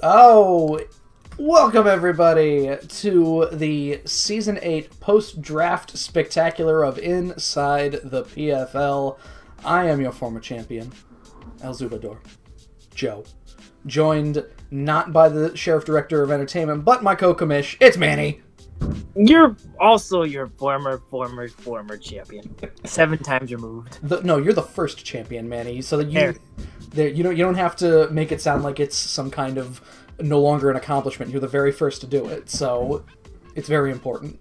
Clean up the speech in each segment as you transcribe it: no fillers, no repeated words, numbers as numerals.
Oh, welcome everybody to the Season 8 post-draft spectacular of Inside the PFL. I am your former champion, El Zubador, Joe. Joined not by the Sheriff Director of Entertainment, but my co-commish, it's Manny. You're also your former champion. 7 times removed. No, you're the first champion, Manny, so that There. you don't have to make it sound like it's some kind of no longer an accomplishment. You're the very first to do it, so it's very important.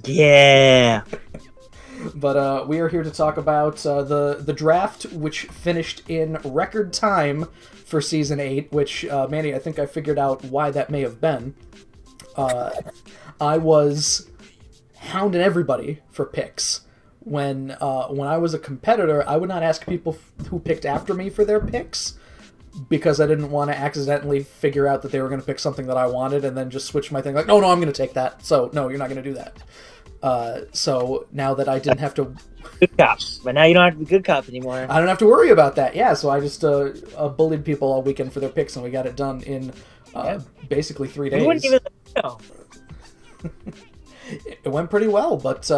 Yeah. But we are here to talk about the draft, which finished in record time for Season 8, which, Manny, I think I figured out why that may have been. I was hounding everybody for picks. When I was a competitor, I would not ask people who picked after me for their picks because I didn't want to accidentally figure out that they were going to pick something that I wanted and then just switch my thing like, no, I'm going to take that. So, no, you're not going to do that. So now that I didn't have to... Good cop. But now you don't have to be good cop anymore. I don't have to worry about that. Yeah, so I just bullied people all weekend for their picks and we got it done in basically 3 days. You wouldn't even know. It went pretty well, but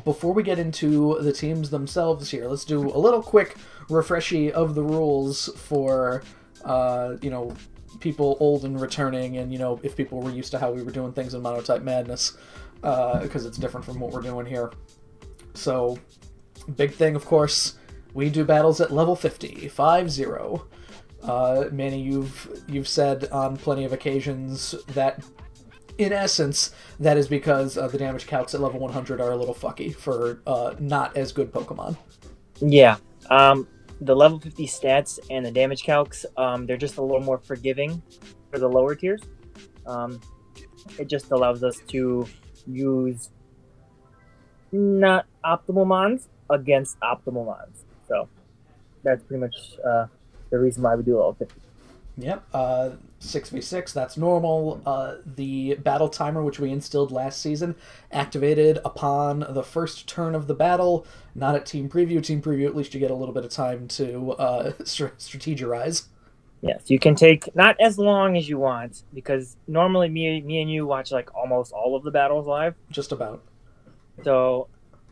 before we get into the teams themselves here, let's do a little quick refreshy of the rules for, people old and returning, and, if people were used to how we were doing things in Monotype Madness, because it's different from what we're doing here. So, big thing, of course, we do battles at level 50, 5-0. Manny, you've said on plenty of occasions that in essence, that is because the damage calcs at level 100 are a little fucky for not as good Pokemon. Yeah. The level 50 stats and the damage calcs, they're just a little more forgiving for the lower tiers. It just allows us to use not optimal mons against optimal mons. So that's pretty much the reason why we do level 50. Yep, 6v6, that's normal. The battle timer, which we instilled last season, activated upon the first turn of the battle, not at Team Preview. Team Preview, at least you get a little bit of time to strategize. Yes, you can take not as long as you want, because normally me and you watch like almost all of the battles live. Just about. So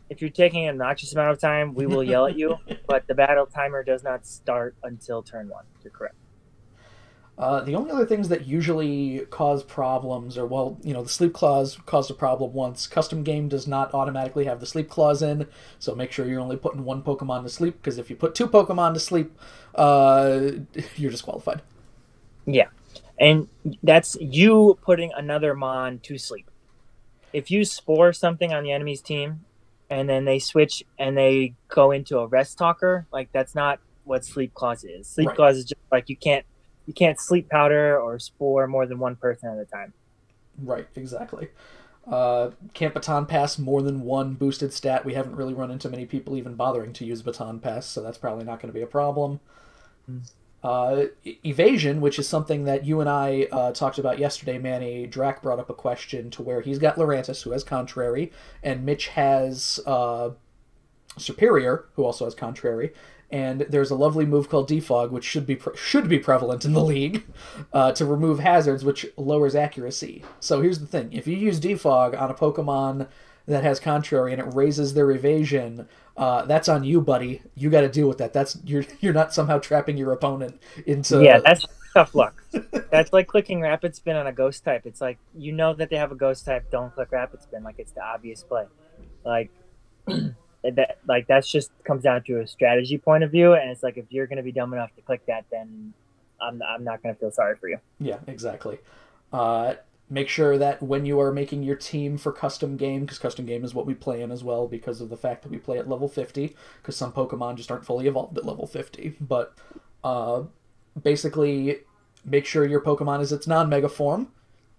if you're taking an obnoxious amount of time, we will yell at you, but the battle timer does not start until turn 1. You're correct. The only other things that usually cause problems are, the sleep clause caused a problem once. Custom game does not automatically have the sleep clause in, so make sure you're only putting one Pokemon to sleep, because if you put 2 Pokemon to sleep, you're disqualified. Yeah, and that's you putting another Mon to sleep. If you spore something on the enemy's team, and then they switch and they go into a rest talker, like that's not what sleep clause is. Sleep Right. clause is just like you can't sleep powder or spore more than one person at a time. Right, exactly. Can't Baton Pass more than one boosted stat. We haven't really run into many people even bothering to use Baton Pass, so that's probably not going to be a problem. Evasion, which is something that you and I talked about yesterday, Manny, Drac brought up a question to where he's got Lurantis, who has Contrary, and Mitch has Superior, who also has Contrary. And there's a lovely move called Defog, which should be prevalent in the league, to remove hazards, which lowers accuracy. So here's the thing. If you use Defog on a Pokemon that has Contrary and it raises their evasion, that's on you, buddy. You got to deal with that. You're not somehow trapping your opponent into... Yeah, that's tough luck. That's like clicking Rapid Spin on a Ghost type. It's like, you know that they have a Ghost type, don't click Rapid Spin. Like, it's the obvious play. Like... that's just comes down to a strategy point of view, and it's like if you're going to be dumb enough to click that, then I'm not going to feel sorry for you. Yeah, exactly. Make sure that when you are making your team for custom game, because custom game is what we play in as well, because of the fact that we play at level 50, because some Pokemon just aren't fully evolved at level 50. But basically, make sure your Pokemon is its non-Mega form.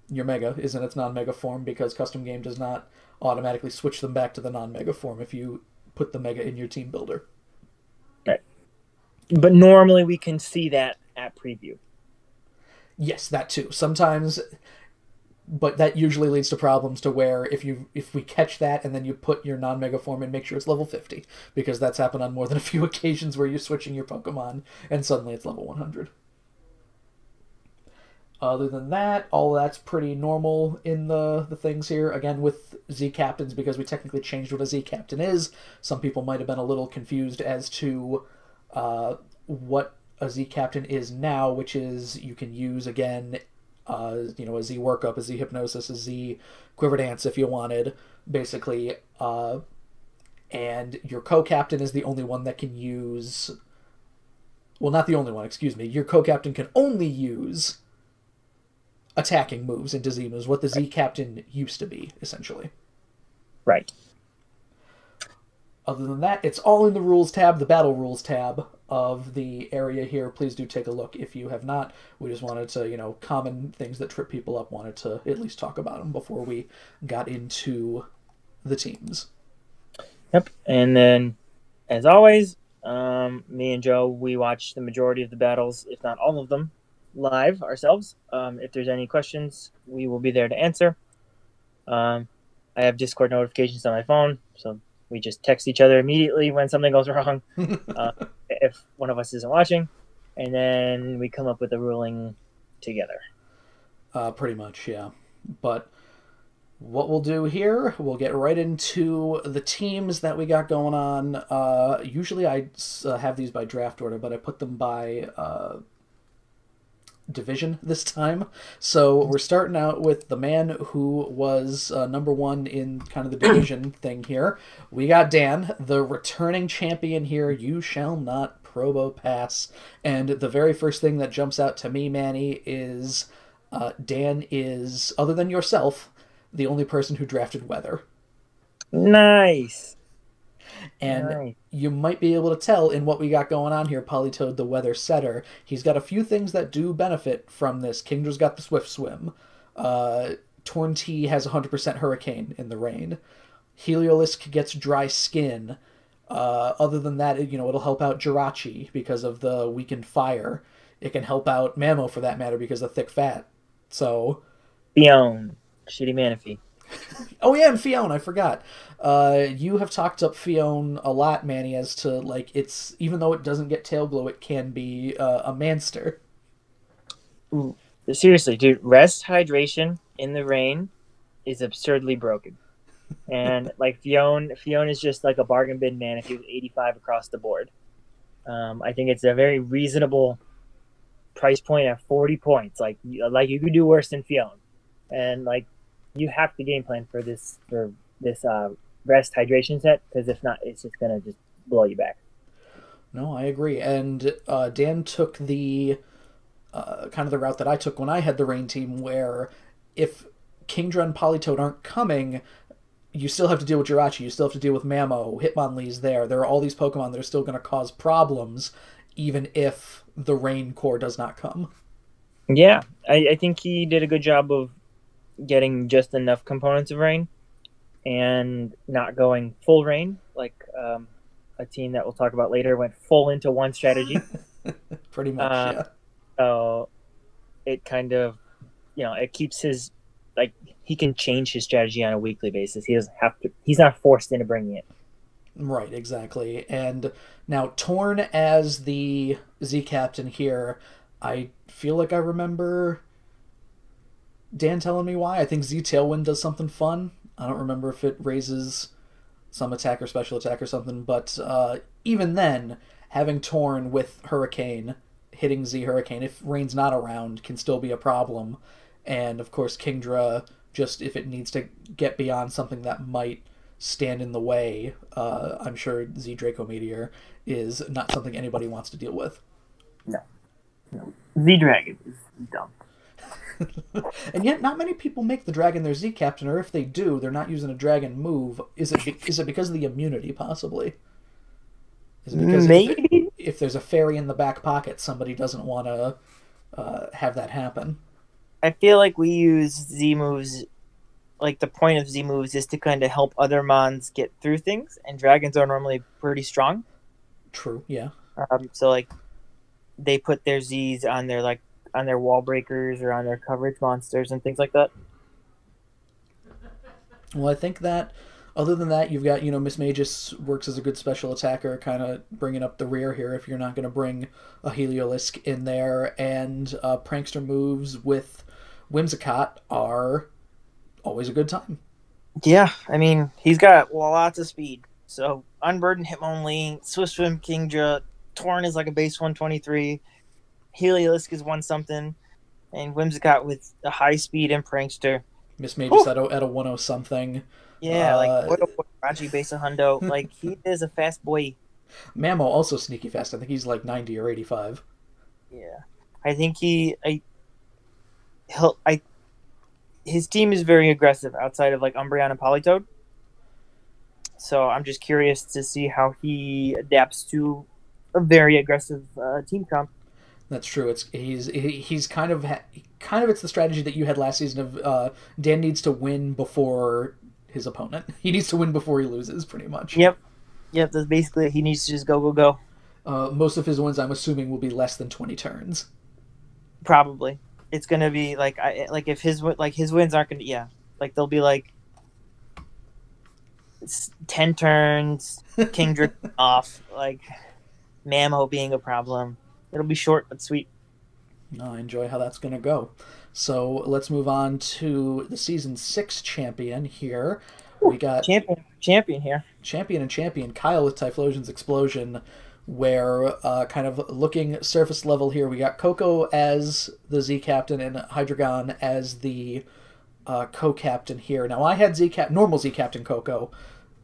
Your Mega is in its non-Mega form, because custom game does not automatically switch them back to the non-Mega form if you put the Mega in your team builder. Right. But normally we can see that at preview. Yes, that too. Sometimes, but that usually leads to problems to where if we catch that and then you put your non-Mega form in, make sure it's level 50, because that's happened on more than a few occasions where you're switching your Pokemon and suddenly it's level 100. Other than that, all that's pretty normal in the things here. Again, with Z captains, because we technically changed what a Z captain is, some people might have been a little confused as to what a Z captain is now, which is you can use again, a Z workup, a Z hypnosis, a Z quiver dance if you wanted, basically. And your co-captain is the only one that can use. Well, not the only one. Excuse me. Your co-captain can only use attacking moves into Z moves, what the Z captain used to be, essentially. Right. Other than that, it's all in the rules tab, the battle rules tab of the area here. Please do take a look if you have not. We just wanted to, common things that trip people up, wanted to at least talk about them before we got into the teams. Yep. And then, as always, me and Joe, we watch the majority of the battles, if not all of them, live ourselves. If there's any questions, we will be there to answer. I have Discord notifications on my phone, so we just text each other immediately when something goes wrong, if one of us isn't watching, and then we come up with a ruling together. Pretty much, yeah. But what we'll do here, we'll get right into the teams that we got going on. Usually I have these by draft order, but I put them by division this time. So we're starting out with the man who was number one in kind of the division thing here. We got Dan, the returning champion here. You shall not probo pass. And the very first thing that jumps out to me, Manny, is Dan is, other than yourself, the only person who drafted weather. Nice. And you might be able to tell in what we got going on here, Polytoad the weather setter. He's got a few things that do benefit from this. Kingdra's got the swift swim. Torn T has 100% hurricane in the rain. Heliolisk gets dry skin. Other than that, it'll help out Jirachi because of the weakened fire. It can help out Mamo for that matter because of thick fat. So Fion. Shitty Manaphy. Oh yeah, and Fion, I forgot. You have talked up Fion a lot, Manny, as to it's even though it doesn't get tail glow, it can be a manster. Seriously, dude, rest hydration in the rain is absurdly broken. And Fion is just like a bargain bin man if he was 85 across the board. I think it's a very reasonable price point at 40 points. Like you could do worse than Fion. And you have to game plan for this rest hydration set, because if not, it's just gonna just blow you back. No, I agree. And Dan took the kind of the route that I took when I had the rain team, where if Kingdra and Polytoad aren't coming, you still have to deal with Jirachi, you still have to deal with Mamo, Hitmonlee's there. There are all these Pokemon that are still going to cause problems, even if the rain core does not come. Yeah, I think he did a good job of getting just enough components of rain and not going full rain like a team that we'll talk about later went full into one strategy. Pretty much, yeah. So it kind of, it keeps his, he can change his strategy on a weekly basis. He doesn't have to, he's not forced into bringing it. Right, exactly. And now Torn as the Z captain here, I feel like I remember Dan telling me why. I think Z Tailwind does something fun. I don't remember if it raises some attack or special attack or something, but even then, having Torn with Hurricane, hitting Z Hurricane, if Rain's not around, can still be a problem. And of course, Kingdra, just if it needs to get beyond something that might stand in the way, I'm sure Z Draco Meteor is not something anybody wants to deal with. No. Z Dragon is dumb. And yet, not many people make the dragon their Z captain, or if they do, they're not using a dragon move. Is it because of the immunity, possibly? Is it because maybe if there's a fairy in the back pocket, somebody doesn't want to have that happen? I feel like we use Z moves. Like the point of Z moves is to kind of help other mons get through things, and dragons are normally pretty strong. True. Yeah. So they put their Z's on their wall breakers or on their coverage monsters and things like that. Well, I think that Other than that, you've got, Miss Magus works as a good special attacker, kind of bringing up the rear here if you're not going to bring a Heliolisk in there. And prankster moves with Whimsicott are always a good time. Yeah, I mean, he's got lots of speed. So, Unburden, him only, Swift Swim, Kingdra, Torn is like a base 123, Heliolisk is one something, and Whimsicott with a high speed and prankster. Miss Magus Whew. at a 10 something. Yeah, like what a Raji base a hundo. Like he is a fast boy. Mamo also sneaky fast. I think he's like 90 or 85. Yeah, I think he'll his team is very aggressive outside of like Umbreon and Politoed. So I'm just curious to see how he adapts to a very aggressive team comp. That's true. He's kind of it's the strategy that you had last season of Dan needs to win before his opponent. He needs to win before he loses, pretty much. Yep. That's basically it. He needs to just go. Most of his wins, I'm assuming, will be less than 20 turns. Probably, it's gonna be like if his wins aren't gonna like they'll be like 10 turns, Kingdra off, like Mamo being a problem. It'll be short but sweet. I enjoy how that's going to go. So let's move on to the season 6 champion here. We got champion here. Champion Kyle with Typhlosion's Explosion, where kind of looking surface level here, we got Coco as the Z captain and Hydreigon as the co-captain here. Now I had normal Z captain Coco,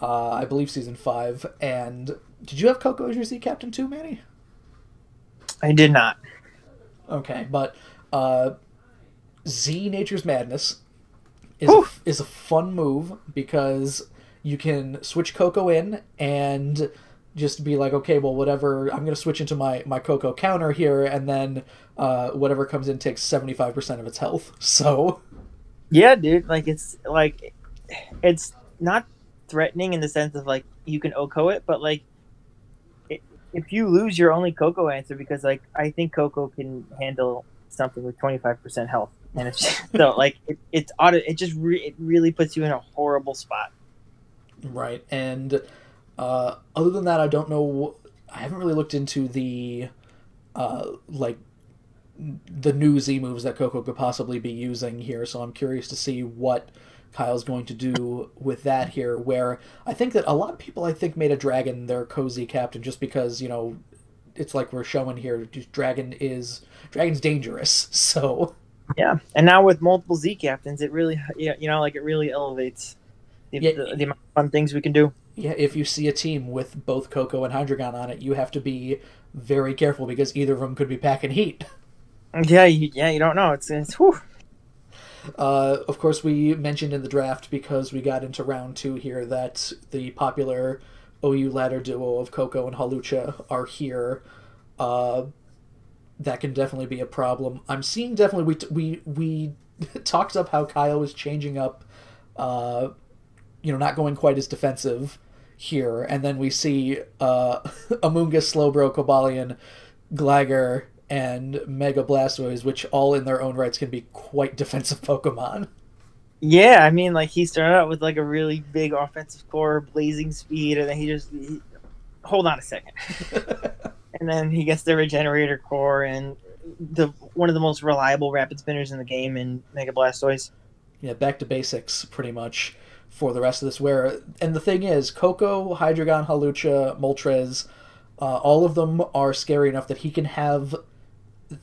I believe season 5, and did you have Coco as your Z captain too, Manny? I did not. Okay, but Z Nature's Madness is a fun move because you can switch Coco in and just be like, okay, well, whatever, I'm going to switch into my Coco counter here, and then whatever comes in takes 75% of its health. So... Yeah, dude, it's not threatening in the sense of, like, you can OHKO it, but, like, if you lose your only Coco answer, because like I think Coco can handle something with 25% health, and it's just, so like it really puts you in a horrible spot. Right, and other than that, I don't know. I haven't really looked into the like the new Z moves that Coco could possibly be using here, so I'm curious to see what Kyle's going to do with that here, where I think that a lot of people, made a Dragon their cozy captain just because, it's like we're showing here, Dragon's dangerous, so... Yeah, and now with multiple Z captains, it really, it really elevates the amount of fun things we can do. Yeah, if you see a team with both Coco and Hydreigon on it, you have to be very careful because either of them could be packing heat. Yeah, you don't know. It's whew. Of course, we mentioned in the draft, because we got into round 2 here, that the popular OU ladder duo of Coco and Hawlucha are here. That can definitely be a problem. I'm seeing definitely we talked up how Kyle was changing up, not going quite as defensive here, and then we see Amoonguss, Slowbro, Cobalion, Gligar, and Mega Blastoise, which all in their own rights can be quite defensive Pokemon. Yeah, I mean, like, he started out with, like, a really big offensive core, blazing speed, and then he hold on a second. And then he gets the Regenerator core and one of the most reliable rapid spinners in the game in Mega Blastoise. Yeah, back to basics, pretty much, for the rest of this. And the thing is, Coco, Hydreigon, Hawlucha, Moltres, all of them are scary enough that he can have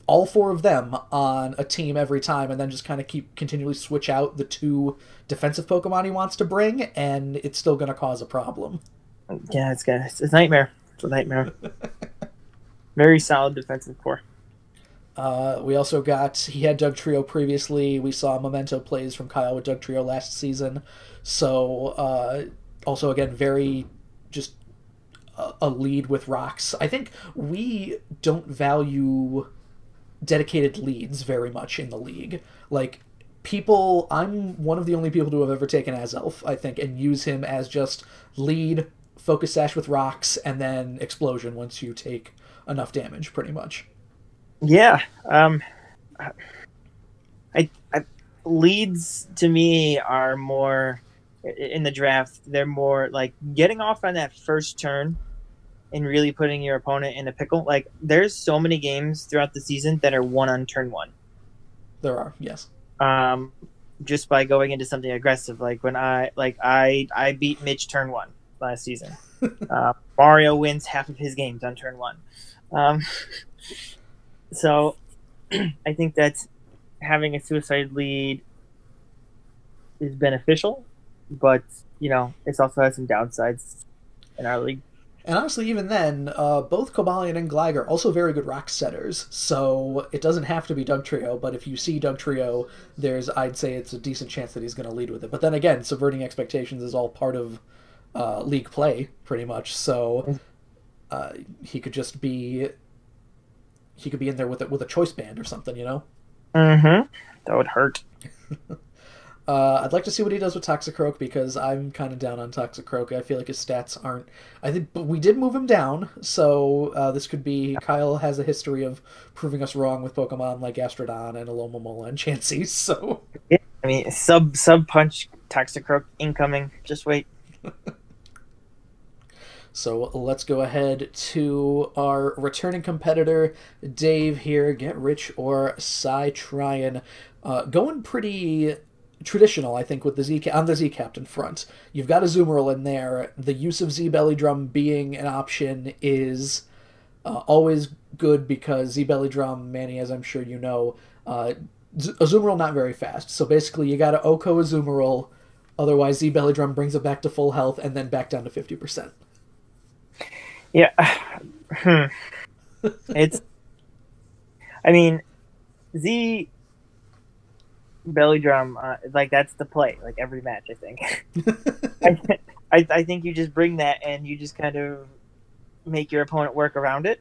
all 4 of them on a team every time, and then just kind of continually switch out the 2 defensive Pokemon he wants to bring, and it's still going to cause a problem. Yeah, it's a nightmare. It's a nightmare. Very solid defensive core. We also he had Doug Trio previously. We saw Memento plays from Kyle with Doug Trio last season. So, also, again, very just a lead with rocks. I think we don't value dedicated leads very much in the league. Like, I'm one of the only people to have ever taken Azelf, I think, and use him as just lead, focus sash with rocks, and then explosion once you take enough damage, pretty much. Yeah. I leads to me are more in the draft. They're more like getting off on that first turn and really putting your opponent in a pickle. Like there's so many games throughout the season that are won on turn one. There are, yes. Um, just by going into something aggressive. Like when I beat Mitch turn one last season. Mario wins half of his games on turn one. Um, so I think that having a suicide lead is beneficial, but it also has some downsides in our league. And honestly, even then, both Kobalian and Geiger also very good rock setters. So it doesn't have to be Dugtrio, but if you see Dugtrio, I'd say it's a decent chance that he's going to lead with it. But then again, subverting expectations is all part of league play, pretty much. So uh, he could just be he could be in there with a choice band or something, you know. Mm-hmm. That would hurt. I'd like to see what he does with Toxicroak because I'm kind of down on Toxicroak. I feel like his stats aren't. I think, but we did move him down, so this could be. Kyle has a history of proving us wrong with Pokemon like Gastrodon and Alomomola and Chansey. So Yeah. I mean, sub punch Toxicroak incoming. Just wait. So let's go ahead to our returning competitor, Dave here. Get Rich or Cy Tryon. Going pretty traditional, I think, with on the Z Captain front. You've got a Zoomerl in there. The use of Z Belly Drum being an option is always good because Z Belly Drum, Manny, as I'm sure you know, a Zoomerl not very fast. So basically, you got to Oko a Zoomerl. Otherwise, Z Belly Drum brings it back to full health and then back down to 50%. Yeah. It's. I mean, Z belly drum, like that's the play. Like every match, I think. I think you just bring that and you just kind of make your opponent work around it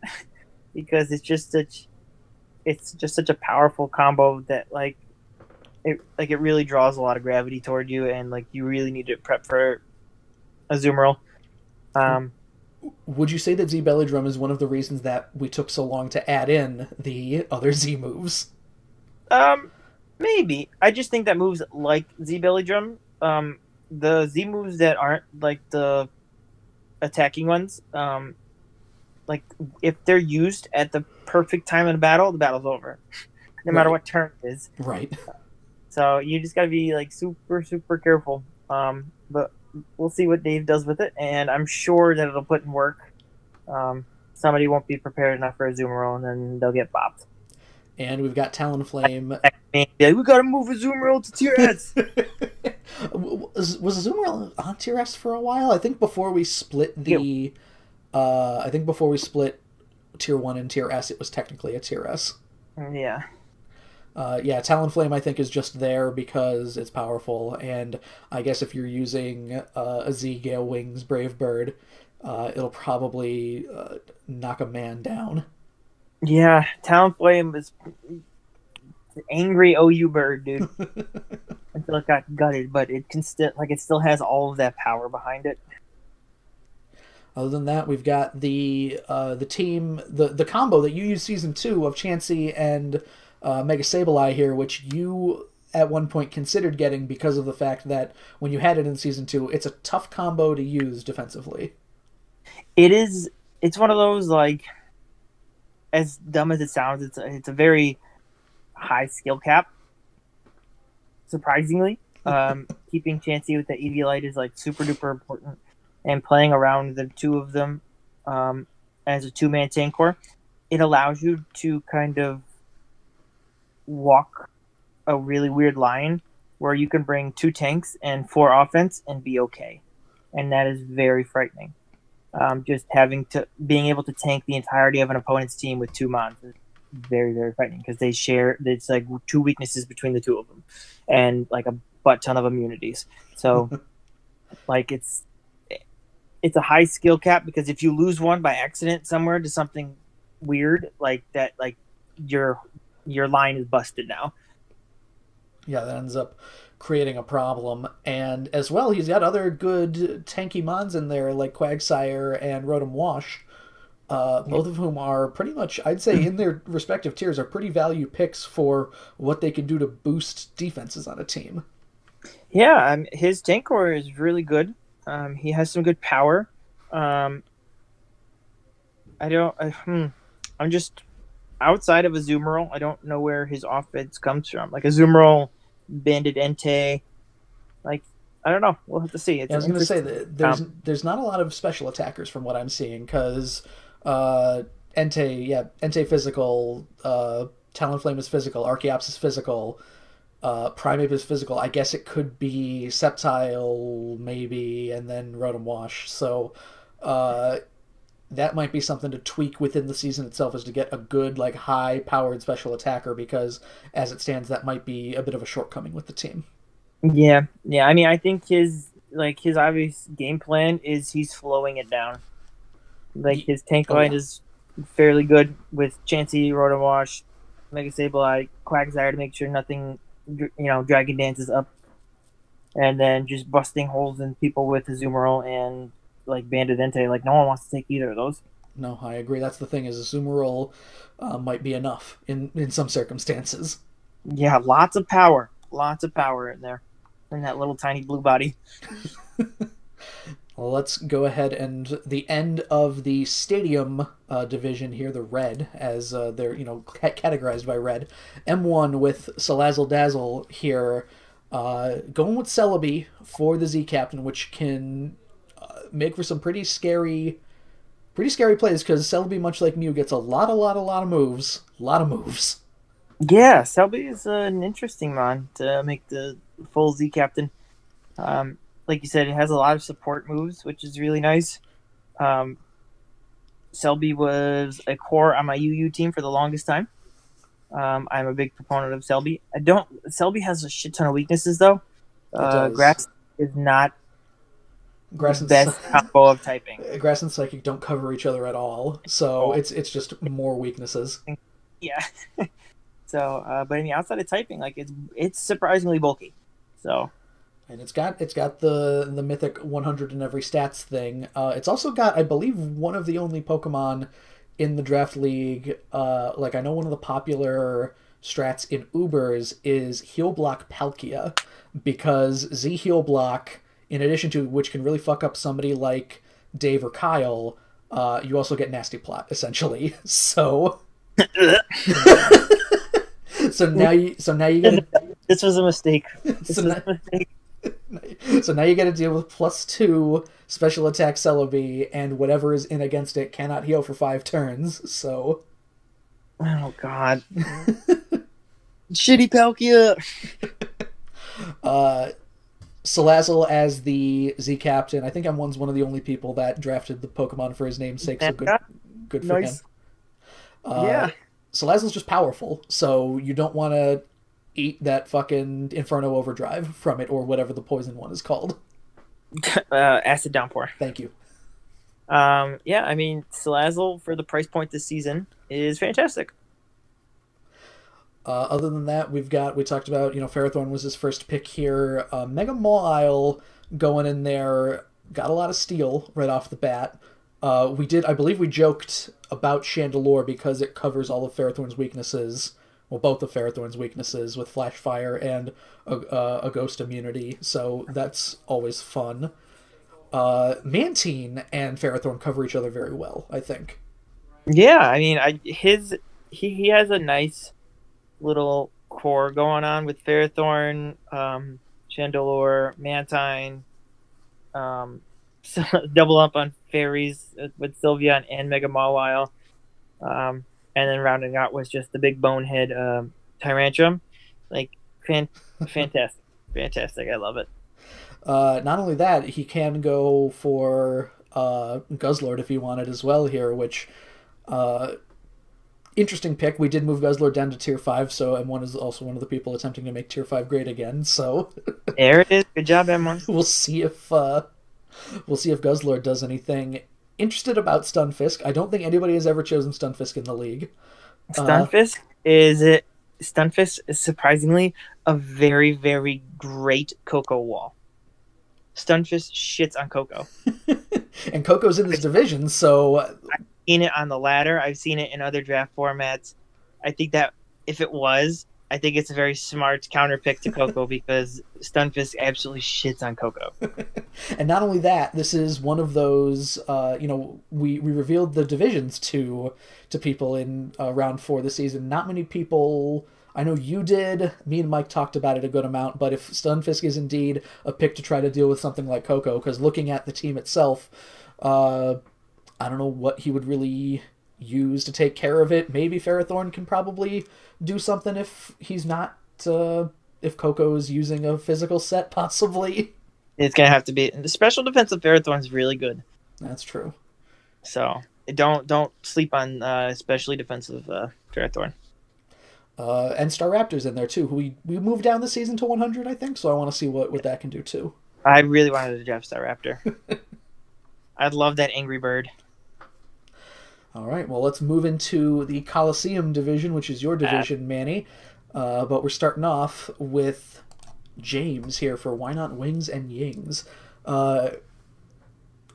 because it's just such a powerful combo that it really draws a lot of gravity toward you and like you really need to prep for a Zoomerl. Would you say that Z Belly Drum is one of the reasons that we took so long to add in the other Z moves? Maybe. I just think that moves like Z Belly Drum, the Z moves that aren't like the attacking ones, like if they're used at the perfect time in a battle, the battle's over, no matter what turn it is. Right. So you just gotta be like super super careful. But we'll see what Dave does with it, and I'm sure that it'll put in work. Somebody won't be prepared enough for a Zoomerl, and then they'll get bopped. And we've got Talonflame. Like, we gotta move a Zoomerl to Tier S. Was Zoomerl on Tier S for a while? I think before we split the. I think before we split Tier 1 and Tier S, it was technically a Tier S. Yeah. Yeah, Talonflame I think is just there because it's powerful, and I guess if you're using a Z Gale Wings Brave Bird, it'll probably knock a man down. Yeah, Talonflame is an angry OU bird, dude. Until it got gutted, but it still has all of that power behind it. Other than that, we've got the team, the combo that you used season 2 of Chansey and Mega Sableye here, which you at one point considered getting because of the fact that when you had it in season 2, it's a tough combo to use defensively. It is. It's one of those like, as dumb as it sounds, it's a very high skill cap. Surprisingly, keeping Chansey with the Eviolite is like super duper important, and playing around the two of them as a 2-man tank core, it allows you to kind of walk a really weird line where you can bring 2 tanks and 4 offense and be okay, and that is very frightening. Just being able to tank the entirety of an opponent's team with 2 mons is very very frightening because it's like 2 weaknesses between the 2 of them, and like a butt ton of immunities. So like it's a high skill cap because if you lose one by accident somewhere to something weird like that, like your line is busted now. Yeah, that ends up creating a problem. And as well, he's got other good tanky mons in there like Quagsire and Rotom Wash, both of whom are pretty much, I'd say, in their respective tiers, are pretty value picks for what they can do to boost defenses on a team. Yeah, his tank core is really good. He has some good power. Um, I don't. I'm just outside of Azumarill. I don't know where his offense comes from. Like Azumarill, Bandit Entei. Like I don't know. We'll have to see. It's Yeah, I an was going to say interesting. that there's not a lot of special attackers from what I'm seeing because uh, Entei physical, Talonflame is physical, Archeops is physical, Primeape is physical. I guess it could be Sceptile maybe, and then Rotom Wash. So uh, that might be something to tweak within the season itself, is to get a good like high powered special attacker, because as it stands, that might be a bit of a shortcoming with the team. Yeah, yeah. I mean, I think his obvious game plan is he's slowing it down. Like his tank Oh line yeah. is fairly good with Chansey, Rotom Wash, Mega Sableye, Quagsire to make sure nothing, Dragon Dance is up, and then just busting holes in people with Azumarill and like Bandit Entei. Like no one wants to take either of those. No, I agree. That's the thing, is Azumarill might be enough in some circumstances. Yeah, lots of power in there, in that little tiny blue body. Well, let's go ahead and the end of the stadium division here, the red, as they're categorized by red. M1 with Salazzle Dazzle here, going with Celebi for the Z Captain, which can make for some pretty scary plays, because Celebi, much like Mew, gets a lot of moves, Yeah, Selby is an interesting mon to make the full Z captain. Like you said, it has a lot of support moves, which is really nice. Um, Selby was a core on my UU team for the longest time. I'm a big proponent of Selby. I don't. Selby has a shit ton of weaknesses though. It does. Grass is not the Grass and best combo of typing. Grass and Psychic don't cover each other at all, so Oh, it's just more weaknesses. yeah. So, but I mean, outside of typing, like it's surprisingly bulky. So, And it's got the mythic 100 in every stats thing. It's also got, I believe, one of the only Pokemon in the draft league. Like I know one of the popular strats in Ubers is Heal Block Palkia, because Z Heal Block, in addition to which can really fuck up somebody like Dave or Kyle, you also get Nasty Plot essentially. So so now you get this was a mistake. This so was now, a mistake. so now you got to deal with +2 special attack Celebi, and whatever is in against it cannot heal for 5 turns. So, Oh God, shitty Palkia. Salazzle as the Z Captain. I think M1's one of the only people that drafted the Pokemon for his namesake. So good for him. Nice. Yeah. Salazzle's just powerful, so you don't want to eat that fucking Inferno Overdrive from it, or whatever the poison one is called. Acid Downpour. Thank you. Yeah, I mean, Salazzle for the price point this season is fantastic. Other than that, we talked about, Ferrothorn was his first pick here. Mega Mawile going in there, got a lot of steel right off the bat. I believe we joked about Chandelure because it covers all of Ferrothorn's weaknesses. Well, both of Ferrothorn's weaknesses with Flash Fire and a Ghost immunity, so that's always fun. Mantine and Ferrothorn cover each other very well, I think. Yeah, I mean, he has a nice little core going on with Ferrothorn, Chandelure, Mantine, so double up on fairies with Sylveon and Mega Mawile. And then rounding out was just the big bonehead Tyrantrum. Like, fantastic. Fantastic. I love it. Not only that, he can go for Guzzlord if he wanted as well here, which interesting pick. We did move Guzzlord down to tier 5, so M1 is also one of the people attempting to make tier 5 great again. So There it is. Good job, M1. we'll see if Guzzlord does anything. Interested about Stunfisk. I don't think anybody has ever chosen Stunfisk in the league. Stunfisk is surprisingly a very, very great Coco wall. Stunfisk shits on Coco. And Coco's in this division, so I've seen it on the ladder. I've seen it in other draft formats. I think that if it was, I think it's a very smart counter pick to Coco because Stunfisk absolutely shits on Coco. And not only that, this is one of those. We revealed the divisions to people in round 4 this season. Not many people. I know you did. Me and Mike talked about it a good amount. But if Stunfisk is indeed a pick to try to deal with something like Coco, because looking at the team itself, I don't know what he would really use to take care of it. Maybe Ferrothorn can probably do something if he's not. If Coco's using a physical set, possibly. It's gonna have to be the special defense of Ferrothorn is really good. That's true. So don't sleep on especially defensive Ferrothorn. And Staraptor's in there too. Who we moved down the season to 100, I think. So I want to see what that can do too. I really wanted to draft Staraptor. I'd love that Angry Bird. All right, well, let's move into the Coliseum division, which is your division, Manny. But we're starting off with James here for Why Not Wings and Yings.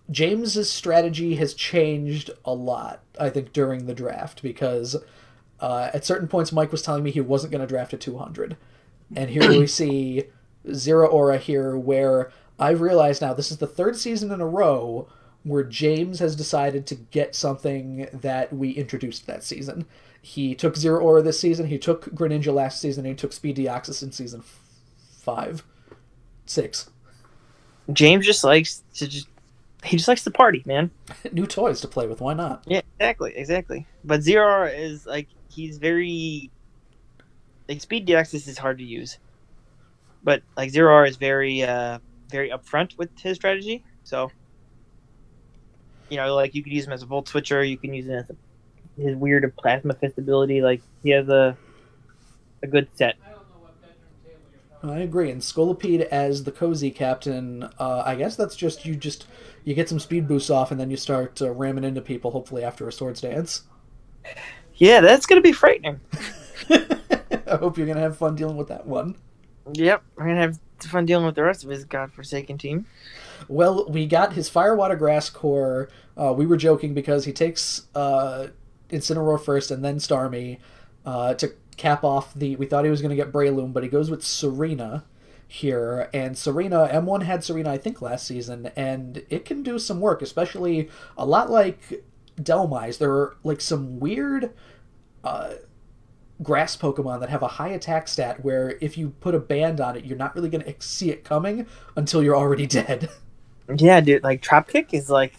James's strategy has changed a lot, I think, during the draft, because at certain points Mike was telling me he wasn't going to draft at 200. And here we see Zero Aura here, where I've realized now this is the 3rd season in a row where James has decided to get something that we introduced that season. He took Zero Aura this season, he took Greninja last season, and he took Speed Deoxys in season 5. 6. James just likes to he just likes to party, man. New toys to play with, why not? Yeah, exactly. But Zero Aura is like he's very like Speed Deoxys is hard to use. But like Zero Aura is very very upfront with his strategy. So like you could use him as a Volt Switcher, you can use him as his weird Plasma Fist ability. Like he has a good set. I agree. And Scolipede as the cozy captain, I guess that's just you get some speed boosts off and then you start ramming into people, hopefully after a Swords Dance. Yeah, that's going to be frightening. I hope you're going to have fun dealing with that one. Yep, we're going to have fun dealing with the rest of his godforsaken team. Well, we got his Fire, Water, Grass core. We were joking because he takes Incineroar first and then Starmie to cap off the... We thought he was going to get Breloom, but he goes with Serena here. And Serena, M1 had Serena, I think, last season, and it can do some work, especially a lot like Delmise. There are like some weird grass Pokemon that have a high attack stat where if you put a band on it, you're not really going to see it coming until you're already dead. Yeah, dude, like Trap Kick is like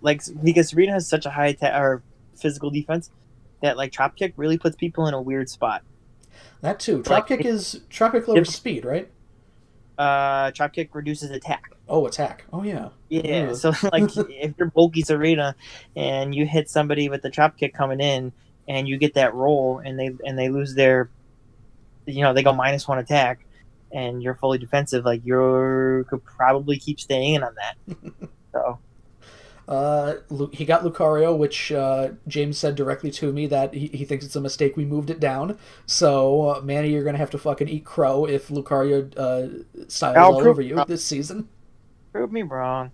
because Serena has such a high attack or physical defense that like Trap Kick really puts people in a weird spot. That too. Trap Kick lowers speed, right? Trap Kick reduces attack. Oh, attack. Oh yeah. Yeah. Ugh. So like if you're bulky Serena and you hit somebody with the Trap Kick coming in and you get that roll and they lose their they go -1 attack and you're fully defensive, like you could probably keep staying in on that. So he got Lucario, which James said directly to me that he thinks it's a mistake we moved it down. So, Manny, you're going to have to fucking eat crow if Lucario styles all over you this season. Prove me wrong.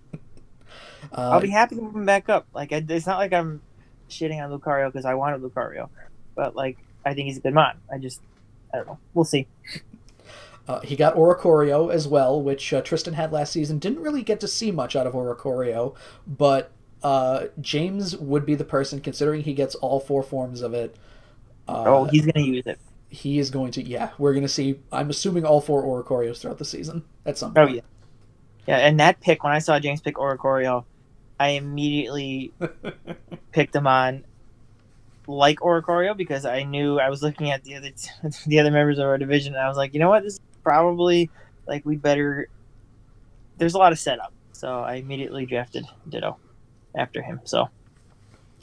I'll be happy to move him back up. Like it's not like I'm shitting on Lucario because I wanted Lucario. But, like, I think he's a good mod. I don't know. We'll see. He got Oricorio as well, which Tristan had last season. Didn't really get to see much out of Oricorio, but James would be the person, considering he gets all 4 forms of it. He's going to use it. He is going to, yeah. We're going to see, I'm assuming, all 4 Oricorios throughout the season at some point. Oh, yeah. Yeah, and that pick, when I saw James pick Oricorio, I immediately picked him on like Oricorio because I knew I was looking at the other members of our division and I was like, you know what, this is probably like there's a lot of setup, so I immediately drafted Ditto after him. So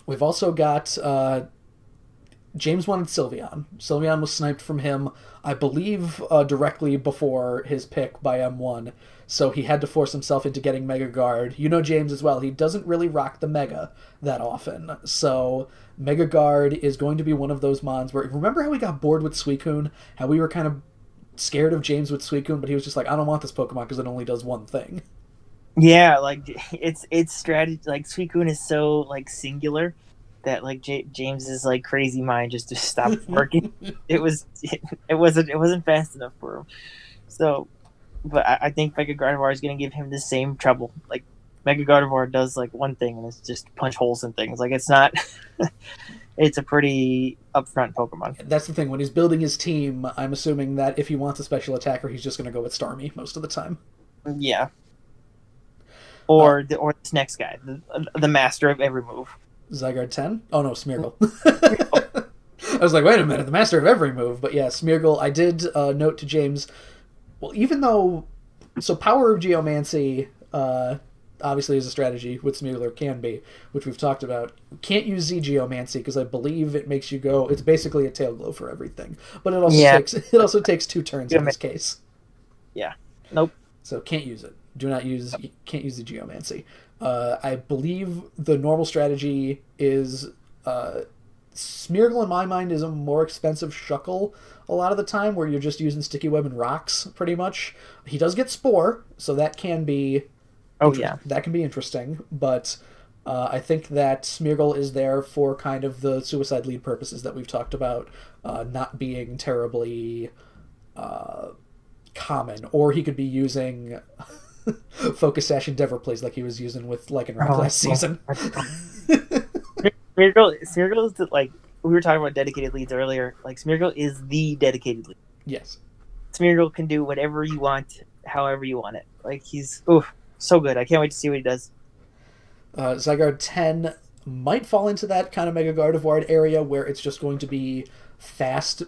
we've also got James wanted Sylveon. Sylveon was sniped from him, I believe, directly before his pick by M1, so he had to force himself into getting Mega Guard. You know James as well, he doesn't really rock the Mega that often, so Mega Guard is going to be one of those mons where... Remember how we got bored with Suicune? How we were kind of scared of James with Suicune, but he was just like, I don't want this Pokemon because it only does one thing. Yeah, like, it's strategy... Like, Suicune is so, like, singular that like James's like crazy mind just stopped working. It wasn't fast enough for him. So, but I think Mega Gardevoir is going to give him the same trouble. Like Mega Gardevoir does like one thing and it's just punch holes in things. Like it's not. It's a pretty upfront Pokemon. That's the thing. When he's building his team, I'm assuming that if he wants a special attacker, he's just going to go with Starmie most of the time. Yeah. Or this next guy, the master of every move. Zygarde 10? Oh no, Smeargle. I was like, wait a minute, the master of every move. But yeah, Smeargle, I did note to James, well, even though, so Power of Geomancy obviously is a strategy with Smeargle, can be, which we've talked about. Can't use Z Geomancy because I believe it makes you go, it's basically a tail glow for everything. But it also takes 2 turns in this case. Yeah. Nope. So can't use it. You can't use the Geomancy. I believe the normal strategy is Smeargle in my mind is a more expensive Shuckle a lot of the time, where you're just using Sticky Web and Rocks pretty much. He does get Spore, so that can be that can be interesting, but I think that Smeargle is there for kind of the suicide lead purposes that we've talked about, not being terribly common, or he could be using Focus Sash Endeavor plays like he was using with Lycanroc last season. Smeargle is like we were talking about dedicated leads earlier. Like Smeargle is the dedicated lead. Yes, Smeargle can do whatever you want, however you want it. Like he's so good. I can't wait to see what he does. Zygarde 10 might fall into that kind of Mega Gardevoir area where it's just going to be fast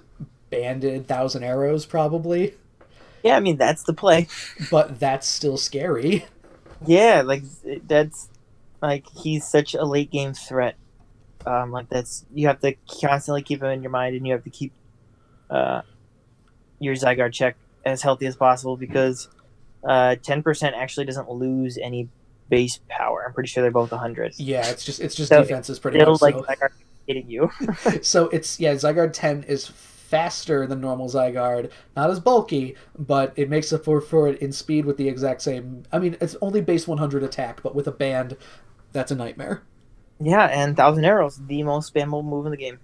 banded 1,000 arrows probably. Yeah, I mean that's the play. But that's still scary. Yeah, like that's like he's such a late game threat. Like that's you have to constantly keep him in your mind, and you have to keep your Zygarde check as healthy as possible because 10% actually doesn't lose any base power. I'm pretty sure they're both 100. Yeah, it's just so defenses pretty much. Like Zygarde hitting you. So Zygarde 10 is faster than normal Zygarde, not as bulky, but it makes up for it in speed with the exact same. I mean, it's only base 100 attack, but with a band, that's a nightmare. Yeah, and 1,000 arrows, the most spammable move in the game.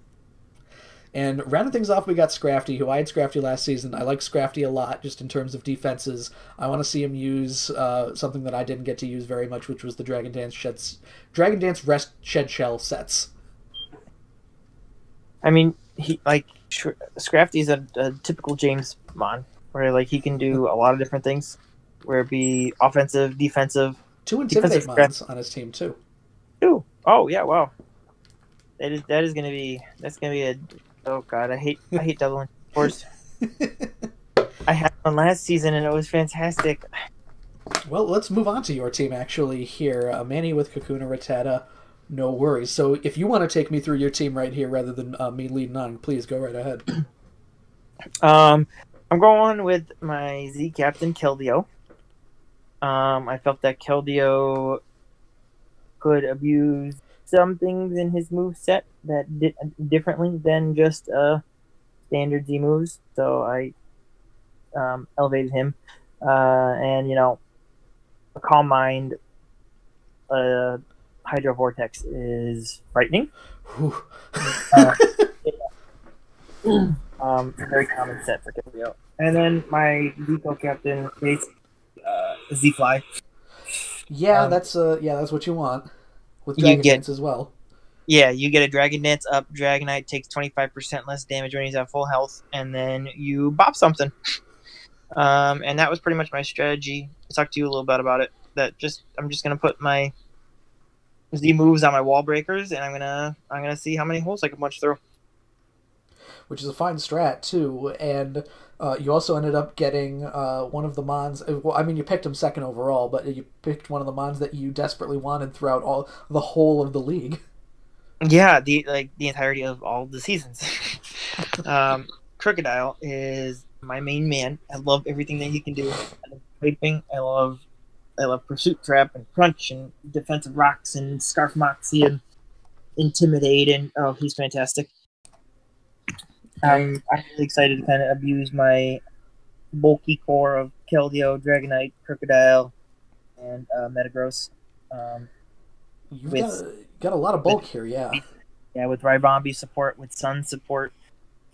And rounding things off, we got Scrafty, who I had Scrafty last season. I like Scrafty a lot, just in terms of defenses. I want to see him use something that I didn't get to use very much, which was the Dragon Dance Rest Shed Shell sets. I mean, Scrafty is a typical James Mon, where like he can do a lot of different things, where it be offensive, defensive. 2 Intimidate Mons on his team too. 2. Oh yeah, wow. That's gonna be a. Oh god, I hate Double Force. I had one last season and it was fantastic. Well, let's move on to your team actually here. Manny with Kakuna Rattata. No worries. So if you want to take me through your team right here rather than me leading on, please go right ahead. I'm going with my Z Captain Keldeo. I felt that Keldeo could abuse some things in his move set that did differently than just standard Z moves. So I elevated him, and a Calm Mind, Hydro Vortex is frightening. Very common set for Keldeo. And then my Zico Captain is Z-Fly. Yeah, that's what you want. With Dragon Dance as well. Yeah, you get a Dragon Dance up. Dragonite takes 25% less damage when he's at full health, and then you bop something. And that was pretty much my strategy. I talked to you a little bit about it. I'm just gonna put my Z moves on my wall breakers, and I'm gonna see how many holes I can punch through. Which is a fine strat too, and you also ended up getting one of the mons. Well, I mean, you picked him second overall, but you picked one of the mons that you desperately wanted throughout the whole of the league. Yeah, the entirety of all the seasons. Crocodile is my main man. I love everything that he can do. I love Vaping. I love Pursuit Trap and Crunch and Defensive Rocks and Scarf Moxie and Intimidate, and he's fantastic. I'm really excited to kind of abuse my bulky core of Keldeo, Dragonite, Crocodile, and Metagross. You've got a lot of bulk here, yeah. Yeah, with Rybombi support, with Sun support,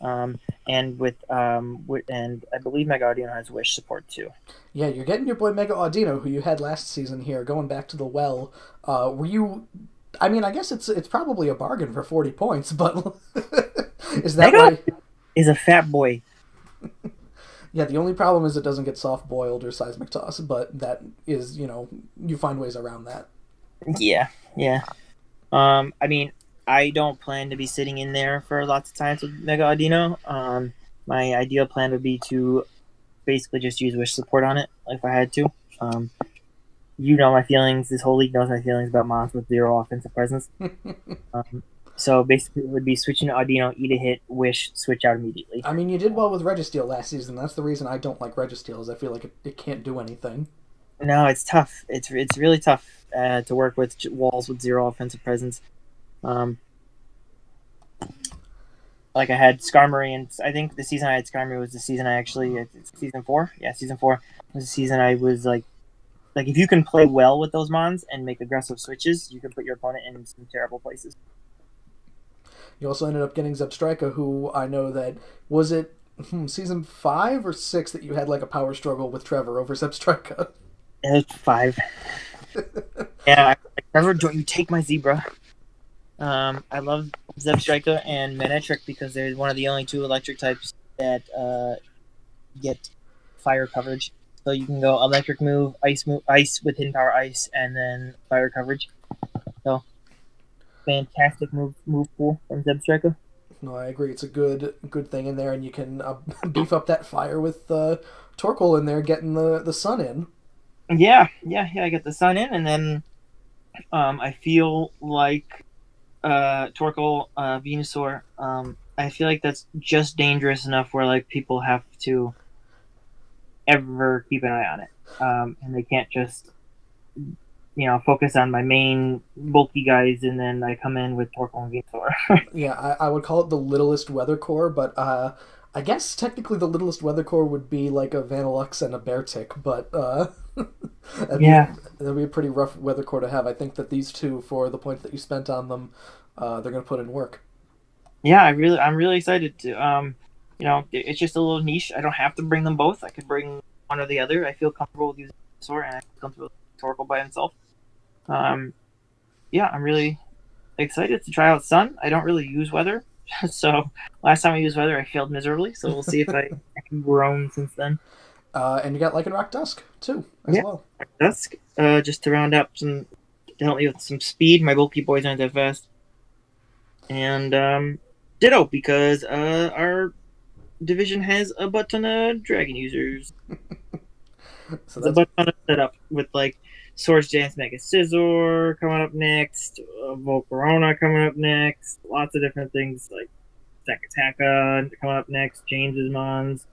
and I believe Mega Audino has Wish support too. Yeah, you're getting your boy Mega Audino, who you had last season here, going back to the well. Were you? I mean, I guess it's probably a bargain for 40 points, but is that Mega why? is a fat boy. Yeah, the only problem is it doesn't get soft boiled or seismic toss, but that is, you find ways around that. Yeah, yeah. I mean, I don't plan to be sitting in there for lots of times with Mega Audino. My ideal plan would be to basically just use Wish support on it if I had to. Um, you know my feelings. This whole league knows my feelings about mons with zero offensive presence. Um, so basically, it would be switching to Audino, eat a hit, Wish, switch out immediately. I mean, you did well with Registeel last season. That's the reason I don't like Registeel, is I feel like it can't do anything. No, it's tough. It's really tough to work with walls with zero offensive presence. Um, like I had Skarmory, and I think the season I had Skarmory was the season I actually it's season 4. Yeah, season 4 was the season I was like if you can play well with those mons and make aggressive switches, you can put your opponent in some terrible places. You also ended up getting Zebstrika, who I know that was it season 5 or 6 that you had like a power struggle with Trevor over Zebstrika. It was 5. Yeah, Trevor, don't you take my zebra? I love Zebstrika and Manectric because they're one of the only 2 electric types that get fire coverage. So you can go electric move, ice with hidden power ice, and then fire coverage. So fantastic move pool from Zebstrika. No, I agree. It's a good thing in there, and you can beef up that fire with Torkoal in there, getting the sun in. Yeah. I get the sun in, and then I feel like Torkoal, Venusaur. I feel like that's just dangerous enough where like people have to ever keep an eye on it, and they can't just focus on my main bulky guys, and then I come in with Torkoal and Venusaur. Yeah, I would call it the littlest weather core, but I guess technically the littlest weather core would be like a Vanillux and a Beartic, but that'd be a pretty rough weather core to have. I think that these two, for the points that you spent on them, they're going to put in work. Yeah, I'm really excited to. It's just a little niche. I don't have to bring them both. I could bring one or the other. I feel comfortable with using Venusaur, and I feel comfortable with Torkoal by himself. Yeah, I'm really excited to try out Sun. I don't really use weather, so last time I used weather, I failed miserably. So we'll see if I can grown since then. And you got Lycanroc Dusk too, as well. Dusk, just to round up to help me with some speed. My bulky boys aren't that fast, and Ditto because our division has a butt ton of dragon users. So There's a butt ton of setup with like Swords Dance Mega Scizor coming up next, Volcarona coming up next, lots of different things like Stakataka coming up next, James's Mons,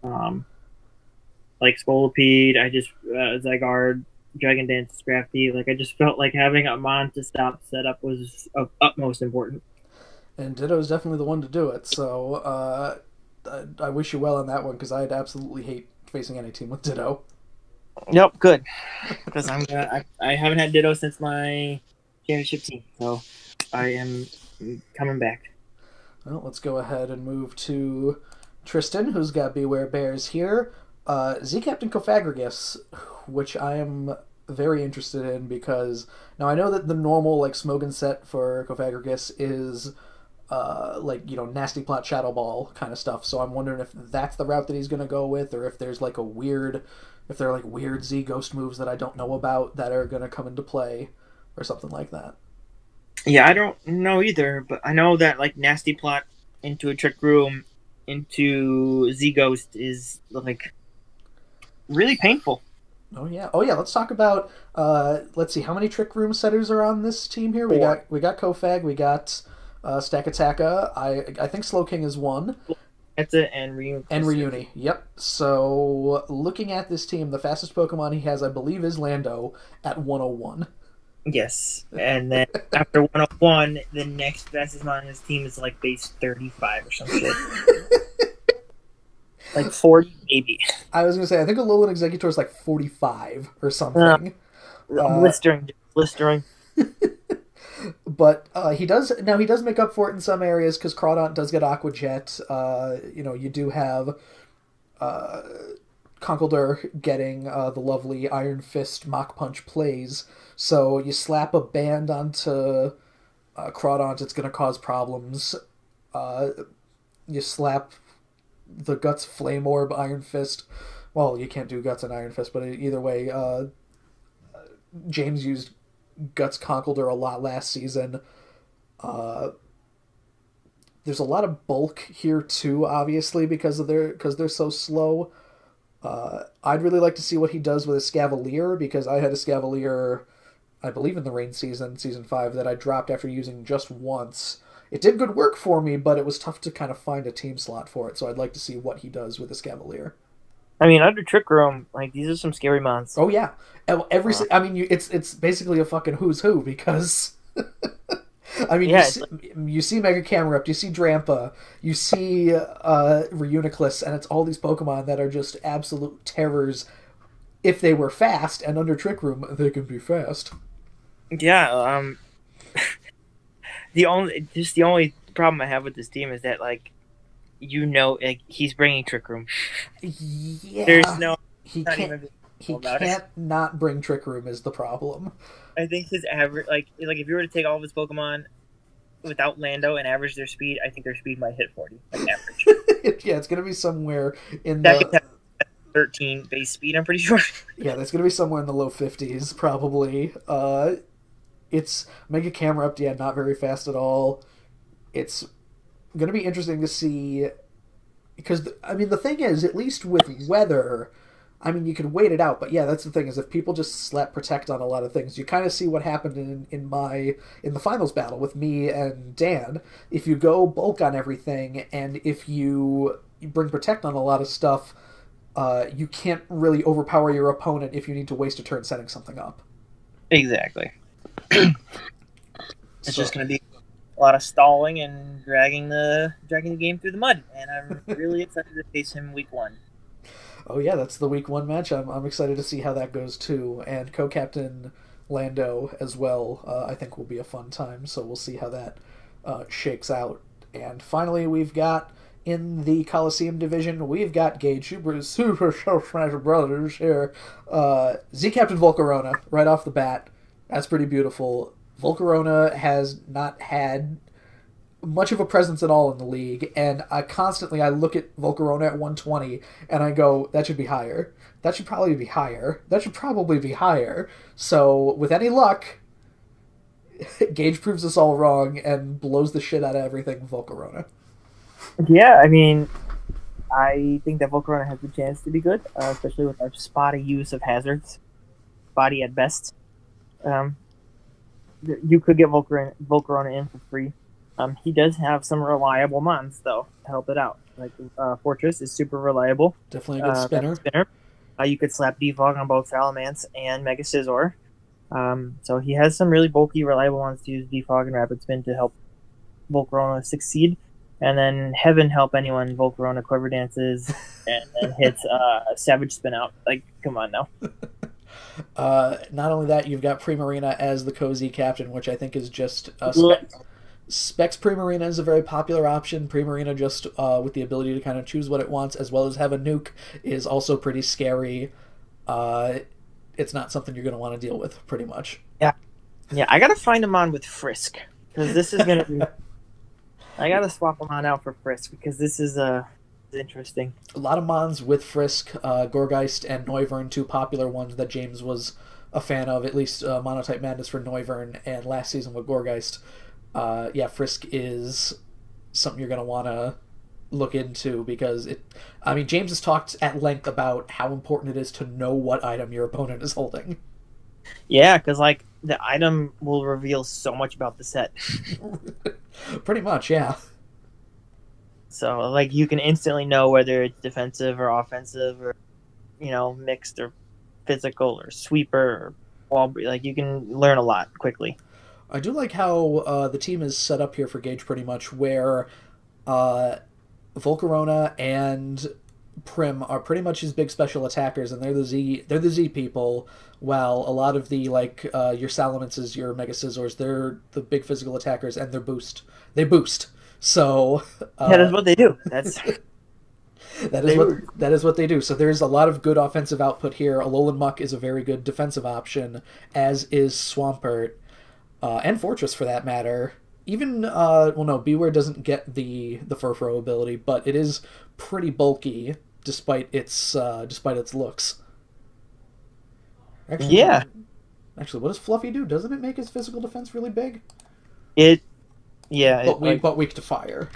like Scolipede. I just Zygarde, Dragon Dance, Scrafty. Like I just felt like having a Mon to stop setup was of utmost importance. And Ditto's definitely the one to do it. So I wish you well on that one, because I'd absolutely hate facing any team with Ditto. Nope, good. Because I haven't had Ditto since my championship team, so I am coming back. Well, let's go ahead and move to Tristan, who's got Beware Bears here. Z-Captain Cofagrigus, which I am very interested in, because now I know that the normal like Smogon set for Cofagrigus is Nasty Plot Shadow Ball kind of stuff. So I'm wondering if that's the route that he's going to go with, or if there's like if there are like weird Z Ghost moves that I don't know about that are going to come into play, or something like that. Yeah, I don't know either, but I know that like Nasty Plot into a Trick Room into Z Ghost is like really painful. Oh yeah. Let's talk about. Let's see, how many Trick Room setters are on this team here. 4. We got Kofag, we got Stakataka. I think Slowking is one. That's it, and Reuni. And Reuni, yep. So, looking at this team, the fastest Pokemon he has, I believe, is Lando at 101. Yes, and then after 101, the next fastest mon on his team is like base 35 or some shit. Like 40, maybe. I was going to say, I think Alolan Executor is like 45 or something. Blistering. But he does make up for it in some areas because Crawdaunt does get Aqua Jet. You do have Conkeldurr getting the lovely Iron Fist Mach Punch plays. So you slap a band onto Crawdaunt, it's going to cause problems. You slap the Guts Flame Orb Iron Fist. Well, you can't do Guts and Iron Fist, but either way, James used Guts Conkeldurr a lot last season. There's a lot of bulk here too, obviously, because they're so slow. I'd really like to see what he does with a Scavalier, because I had a Scavalier, I believe in the rain season 5, that I dropped after using just once. It did good work for me, but it was tough to kind of find a team slot for it, so I'd like to see what he does with a Scavalier. I mean, under Trick Room, like, these are some scary mons. Oh yeah, it's basically a fucking who's who, because I mean, Yeah, you see Mega Camerupt, you see Drampa, you see Reuniclus, and it's all these Pokemon that are just absolute terrors. If they were fast, and under Trick Room, they can be fast. yeah. The only problem I have with this team is that, like, like, he's bringing Trick Room. Yeah, There's no he not can't. even He about can't it. not bring Trick Room is the problem. I think his average, like if you were to take all of his Pokemon without Lando and average their speed, I think their speed might hit 40, like average. Yeah, it's gonna be somewhere in That could the have 13 base speed, I'm pretty sure. yeah, that's gonna be somewhere in the low 50s probably. It's Mega Camerupt, yeah, not very fast at all. It's gonna be interesting to see, because I mean the thing is, at least with weather, I mean you can wait it out. But yeah, that's the thing, is if people just slap Protect on a lot of things, you kind of see what happened in the finals battle with me and Dan. If you go bulk on everything, and if you bring Protect on a lot of stuff, you can't really overpower your opponent if you need to waste a turn setting something up. Exactly. It's just going to be a lot of stalling and dragging the game through the mud, and I'm really excited to face him week 1. Oh yeah, that's the week 1 match. I'm excited to see how that goes too, and co-captain Lando as well. I think will be a fun time. So we'll see how that shakes out. And finally, we've got in the Coliseum division, we've got Gage Super Smash Brothers here. Z Captain Volcarona right off the bat. That's pretty beautiful. Volcarona has not had much of a presence at all in the league, and I look at Volcarona at 120, and I go, that should be higher. That should probably be higher. That should probably be higher. So, with any luck, Gage proves us all wrong and blows the shit out of everything with Volcarona. Yeah, I mean, I think that Volcarona has a chance to be good, especially with our spotty use of hazards. Spotty at best. You could get Volcarona in for free. He does have some reliable mons, though, to help it out. Like, Fortress is super reliable. Definitely a good spinner. You could slap Defog on both Salamence and Mega Scizor. So he has some really bulky, reliable ones to use Defog and Rapid Spin to help Volcarona succeed. And then Heaven help anyone Volcarona Quiver Dances and hits Savage Spin out. Like, come on now. Not only that, you've got Primarina as the cozy captain, which I think is just Specs Primarina is a very popular option. Primarina, just with the ability to kind of choose what it wants, as well as have a nuke, is also pretty scary. It's not something you're going to want to deal with, pretty much. Yeah, I got to find him on with Frisk, because this is going to be... I got to swap him on out for Frisk, because this is interesting. A lot of mons with Frisk, Gorgeist and Noivern, two popular ones that James was a fan of, at least Monotype Madness for Noivern, and last season with Gorgeist. Frisk is something you're going to want to look into, because James has talked at length about how important it is to know what item your opponent is holding. Yeah, because, like, the item will reveal so much about the set. Pretty much, yeah. So, like, you can instantly know whether it's defensive or offensive or, mixed or physical or sweeper or wall. Like, you can learn a lot quickly. I do like how the team is set up here for Gage, pretty much, where Volcarona and Prim are pretty much his big special attackers, and they're the Z people. While a lot of the like your Salamances, your Mega Scizors, they're the big physical attackers, and they boost. So Yeah, that's what they do. That's that is what they do. So there's a lot of good offensive output here. Alolan Muck is a very good defensive option, as is Swampert, and Fortress for that matter. Even well, no, Beware doesn't get the Furfrou ability, but it is pretty bulky despite its looks. Actually, yeah. Actually, what does Fluffy do? Doesn't it make his physical defense really big? But weak to fire.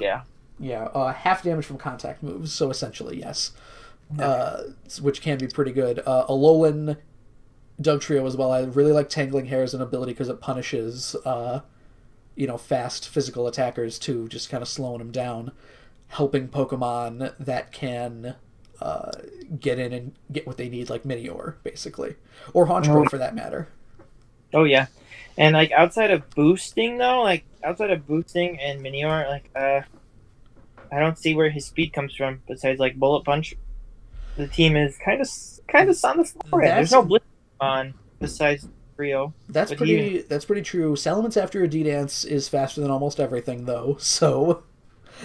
Yeah. Yeah, half damage from contact moves, so essentially, yes. Okay. Which can be pretty good. Alolan Dugtrio as well. I really like Tangling Hair as an ability because it punishes, fast physical attackers too, just kind of slowing them down, helping Pokemon that can get in and get what they need, like Minior, basically. Or Honchkrow, for that matter. Oh, yeah. And, like, outside of boosting and Minior, like, I don't see where his speed comes from besides like Bullet Punch. The team is kind of on the slower end. There's no blitz on besides Rio. That's pretty true. Salamence after a D-Dance is faster than almost everything though, so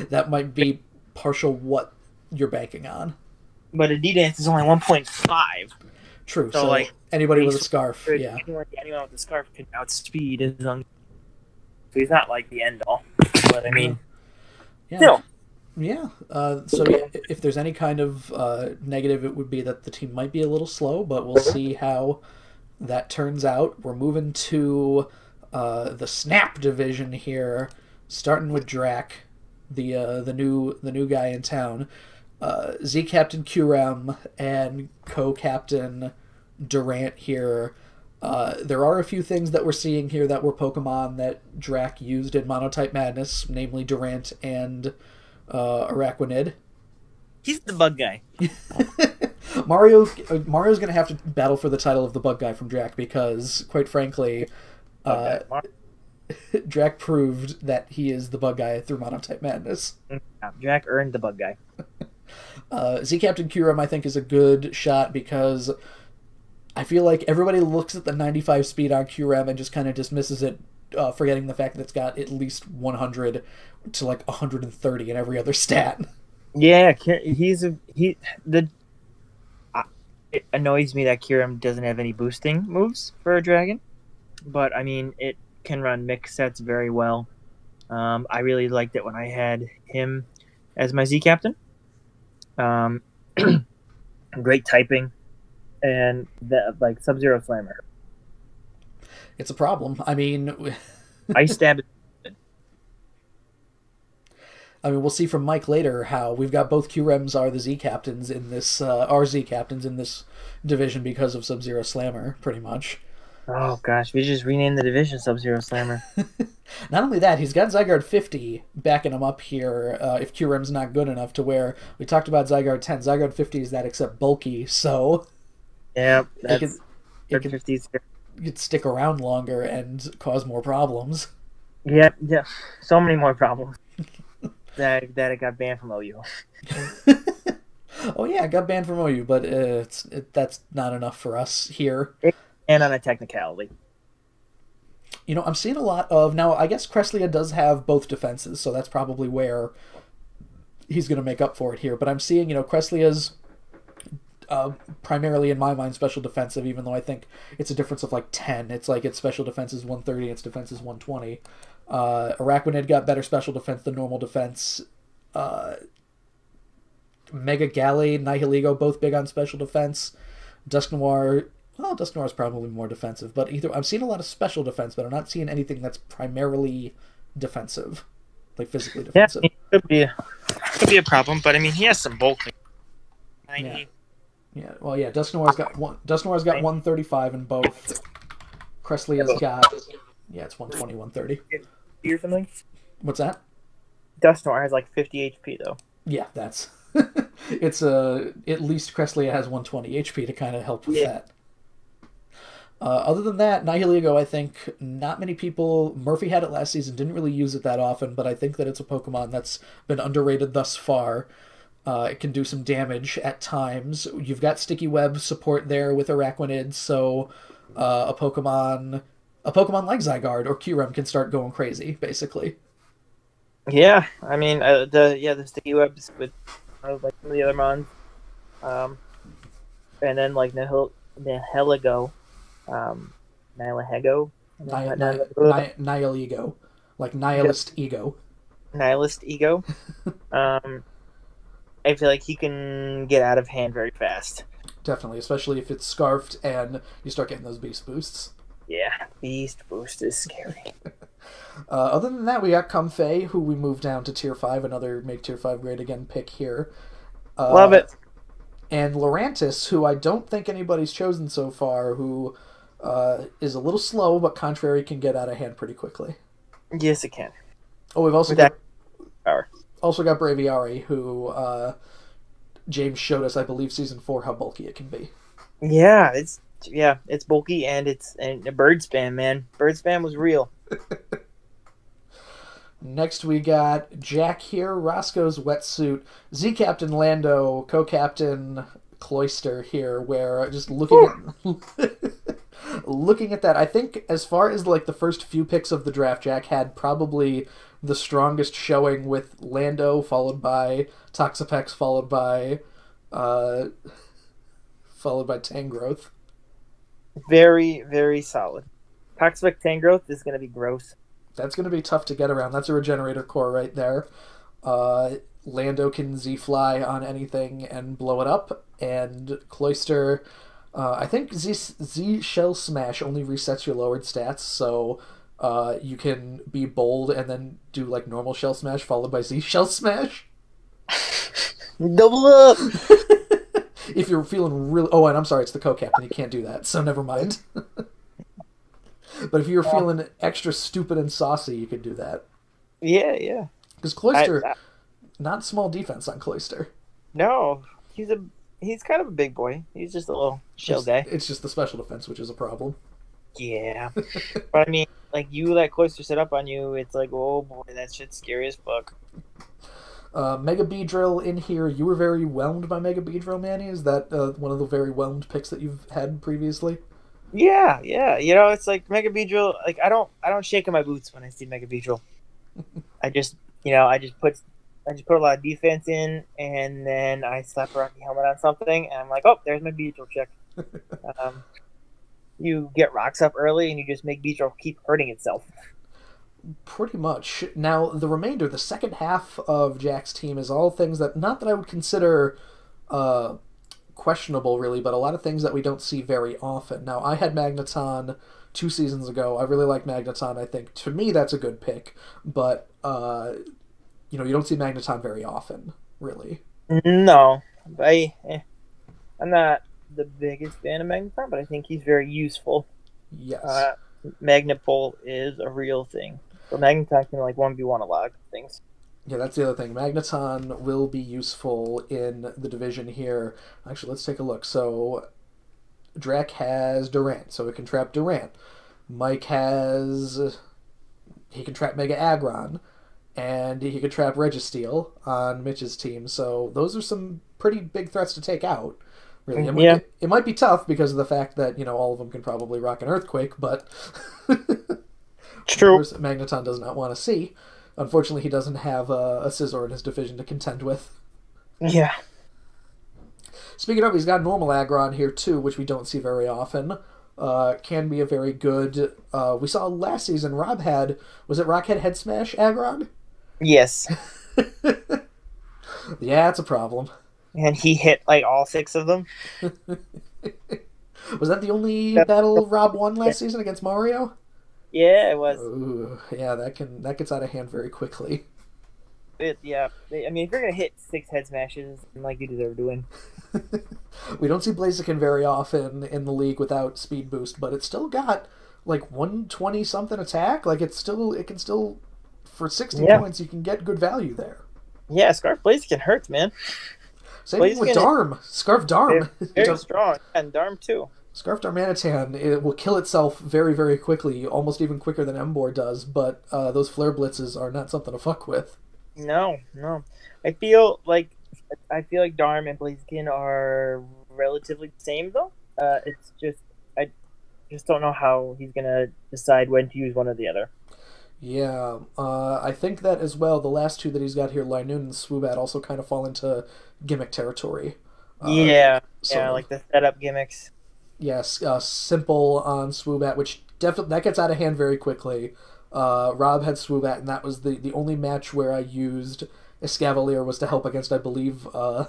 that might be partial what you're banking on. But a D-Dance is only 1.5. True. So like anybody with a scarf, yeah. Anyone with a scarf can outspeed his own. So he's not like the end all. But I mean, still. Yeah. So if there's any kind of negative, it would be that the team might be a little slow, but we'll see how that turns out. We're moving to the Snap division here, starting with Drac, the new guy in town. Z Captain Kyurem and Co-Captain Durant here. There are a few things that we're seeing here that were Pokemon that Drac used in Monotype Madness, namely Durant and Araquanid. He's the bug guy. Mario's going to have to battle for the title of the bug guy from Drac because, quite frankly, Drac proved that he is the bug guy through Monotype Madness. Yeah, Drac earned the bug guy. Z Captain Kyurem, I think, is a good shot because I feel like everybody looks at the 95 speed on Kyurem and just kind of dismisses it, forgetting the fact that it's got at least 100 to like 130 in every other stat. Yeah, it annoys me that Kyurem doesn't have any boosting moves for a dragon, but I mean it can run mix sets very well. I really liked it when I had him as my Z Captain. Great typing, and like Sub-Zero Slammer. It's a problem. I mean, Ice Stab. I mean, we'll see from Mike later how we've got both Kyurems are the Z captains in this, division because of Sub-Zero Slammer, pretty much. Oh gosh, we just renamed the division Sub-Zero Slammer. Not only that, he's got Zygarde 50 backing him up here. If Kyurem's not good enough to where we talked about Zygarde 10, Zygarde 50 is that except bulky, so yeah, it could stick around longer and cause more problems. Yeah, so many more problems. that it got banned from OU. Oh yeah, it got banned from OU, but that's not enough for us here. And on a technicality. You know, I'm seeing a lot of... Now, I guess Cresselia does have both defenses, so that's probably where he's going to make up for it here. But I'm seeing, Cresselia's primarily, in my mind, special defensive, even though I think it's a difference of like 10. It's like its special defense is 130, its defense is 120. Araquanid got better special defense than normal defense. Mega Gallade, Nihilego, both big on special defense. Dusknoir... Well, Dusknoir is probably more defensive, but I'm seeing a lot of special defense, but I'm not seeing anything that's primarily defensive, like physically defensive. Yeah, it could be a problem, but I mean, he has some bulk. Yeah. Well, yeah. Dusknoir's got 135 in both. Cresselia's got it's 120, 130. Or something. What's that? Dusknoir has like 50 HP though. Yeah, that's it's at least Cresselia has 120 HP to kind of help with that. Other than that, Nihilego, I think not many people... Murphy had it last season, didn't really use it that often, but I think that it's a Pokemon that's been underrated thus far. It can do some damage at times. You've got Sticky Web support there with Araquanid, so a Pokemon like Zygarde or Kyurem can start going crazy, basically. Yeah, I mean the sticky webs with like some of the other mons, and then like Nihilego, Nihilego, Nihil ego, like nihilist ego. Nihilist ego. I feel like he can get out of hand very fast. Definitely, especially if it's scarfed and you start getting those beast boosts. Yeah, beast boost is scary. Other than that, we got Comfey, who we moved down to Tier 5, another make Tier 5 grade again pick here. Love it. And Lurantis, who I don't think anybody's chosen so far, who is a little slow, but contrary can get out of hand pretty quickly. Yes, it can. Oh, we've also got Braviary, who James showed us, I believe, Season 4, how bulky it can be. Yeah, it's bulky and a bird spam, man. Bird spam was real. Next we got Jack here, Roscoe's Wetsuit, Z-Captain Lando, Co-Captain Cloyster here, where just looking at that, I think as far as like the first few picks of the draft, Jack had probably the strongest showing with Lando, followed by Toxapex, followed by Tangrowth. Very, very solid. Toxapex Tangrowth is going to be gross. That's going to be tough to get around. That's a regenerator core right there. Lando can Z-Fly on anything and blow it up. And Cloyster, I think Z Shell Smash only resets your lowered stats, so you can be bold and then do like normal Shell Smash followed by Z Shell Smash. Double up! If you're feeling really... Oh, and I'm sorry, it's the Co-Captain. You can't do that, so never mind. But if you're feeling extra stupid and saucy, you could do that. Yeah. Because Cloyster, not small defense on Cloyster. No, he's kind of a big boy. He's just a little shell guy. It's just the special defense, which is a problem. Yeah. But I mean, like, you let Cloyster set up on you, it's like, oh boy, that shit's scary as fuck. Mega Beedrill in here. You were very whelmed by Mega Beedrill, Manny? Is that one of the very whelmed picks that you've had previously? Yeah. You know, it's like Mega Beedrill. Like, I don't shake in my boots when I see Mega Beedrill. I just put a lot of defense in, and then I slap a Rocky Helmet on something, and I'm like, oh, there's my Beedrill check. You get rocks up early, and you just make Beedrill keep hurting itself. Pretty much. Now, the remainder, the second half of Jack's team is all things that, not that I would consider questionable, really, but a lot of things that we don't see very often. Now, I had Magneton 2 seasons ago. I really like Magneton. I think, to me, that's a good pick. But, you don't see Magneton very often, really. No. I'm not the biggest fan of Magneton, but I think he's very useful. Yes. Magnapole is a real thing. So Magneton can, like, 1v1 a lot of things. Yeah, that's the other thing. Magneton will be useful in the division here. Actually, let's take a look. So, Drac has Durant, so it can trap Durant. Mike he can trap Mega Aggron, and he can trap Registeel on Mitch's team. So, those are some pretty big threats to take out. Really, it might be tough because of the fact that, all of them can probably rock an Earthquake, but... True. Magneton does not want to see. Unfortunately, he doesn't have a Scizor in his division to contend with. Yeah. Speaking of, he's got normal Aggron here too, which we don't see very often. Can be a very good... we saw last season, Rob had... Was it Rockhead Head Smash Aggron? Yes. Yeah, it's a problem. And he hit, like, all 6 of them. Was that the only battle Rob won last season against Mario? Yeah, it was. Ooh, yeah, that gets out of hand very quickly. I mean, if you're gonna hit 6 head smashes, like you deserve to win. We don't see Blaziken very often in the league without speed boost, but it's still got like 120 something attack. Like it can still for 60 points you can get good value there. Yeah, Scarf Blaziken hurts, man. Same thing with Darm. Scarf Darm. Very strong, and Darm too. Scarf Darmanitan, it will kill itself very, very quickly, almost even quicker than Emboar does, but those Flare Blitzes are not something to fuck with. No. I feel like I feel like Darm and Blaziken are relatively the same though. It's just I just don't know how he's gonna decide when to use one or the other. Yeah, I think that as well. The last two that he's got here, Linoon and Swoobat, also kind of fall into gimmick territory. Uh, Yeah, sort yeah, of. like the setup gimmicks. Yes, simple on Swoobat, which definitely that gets out of hand very quickly. Rob had Swoobat, and that was the only match where I used Escavalier was to help against, I believe, a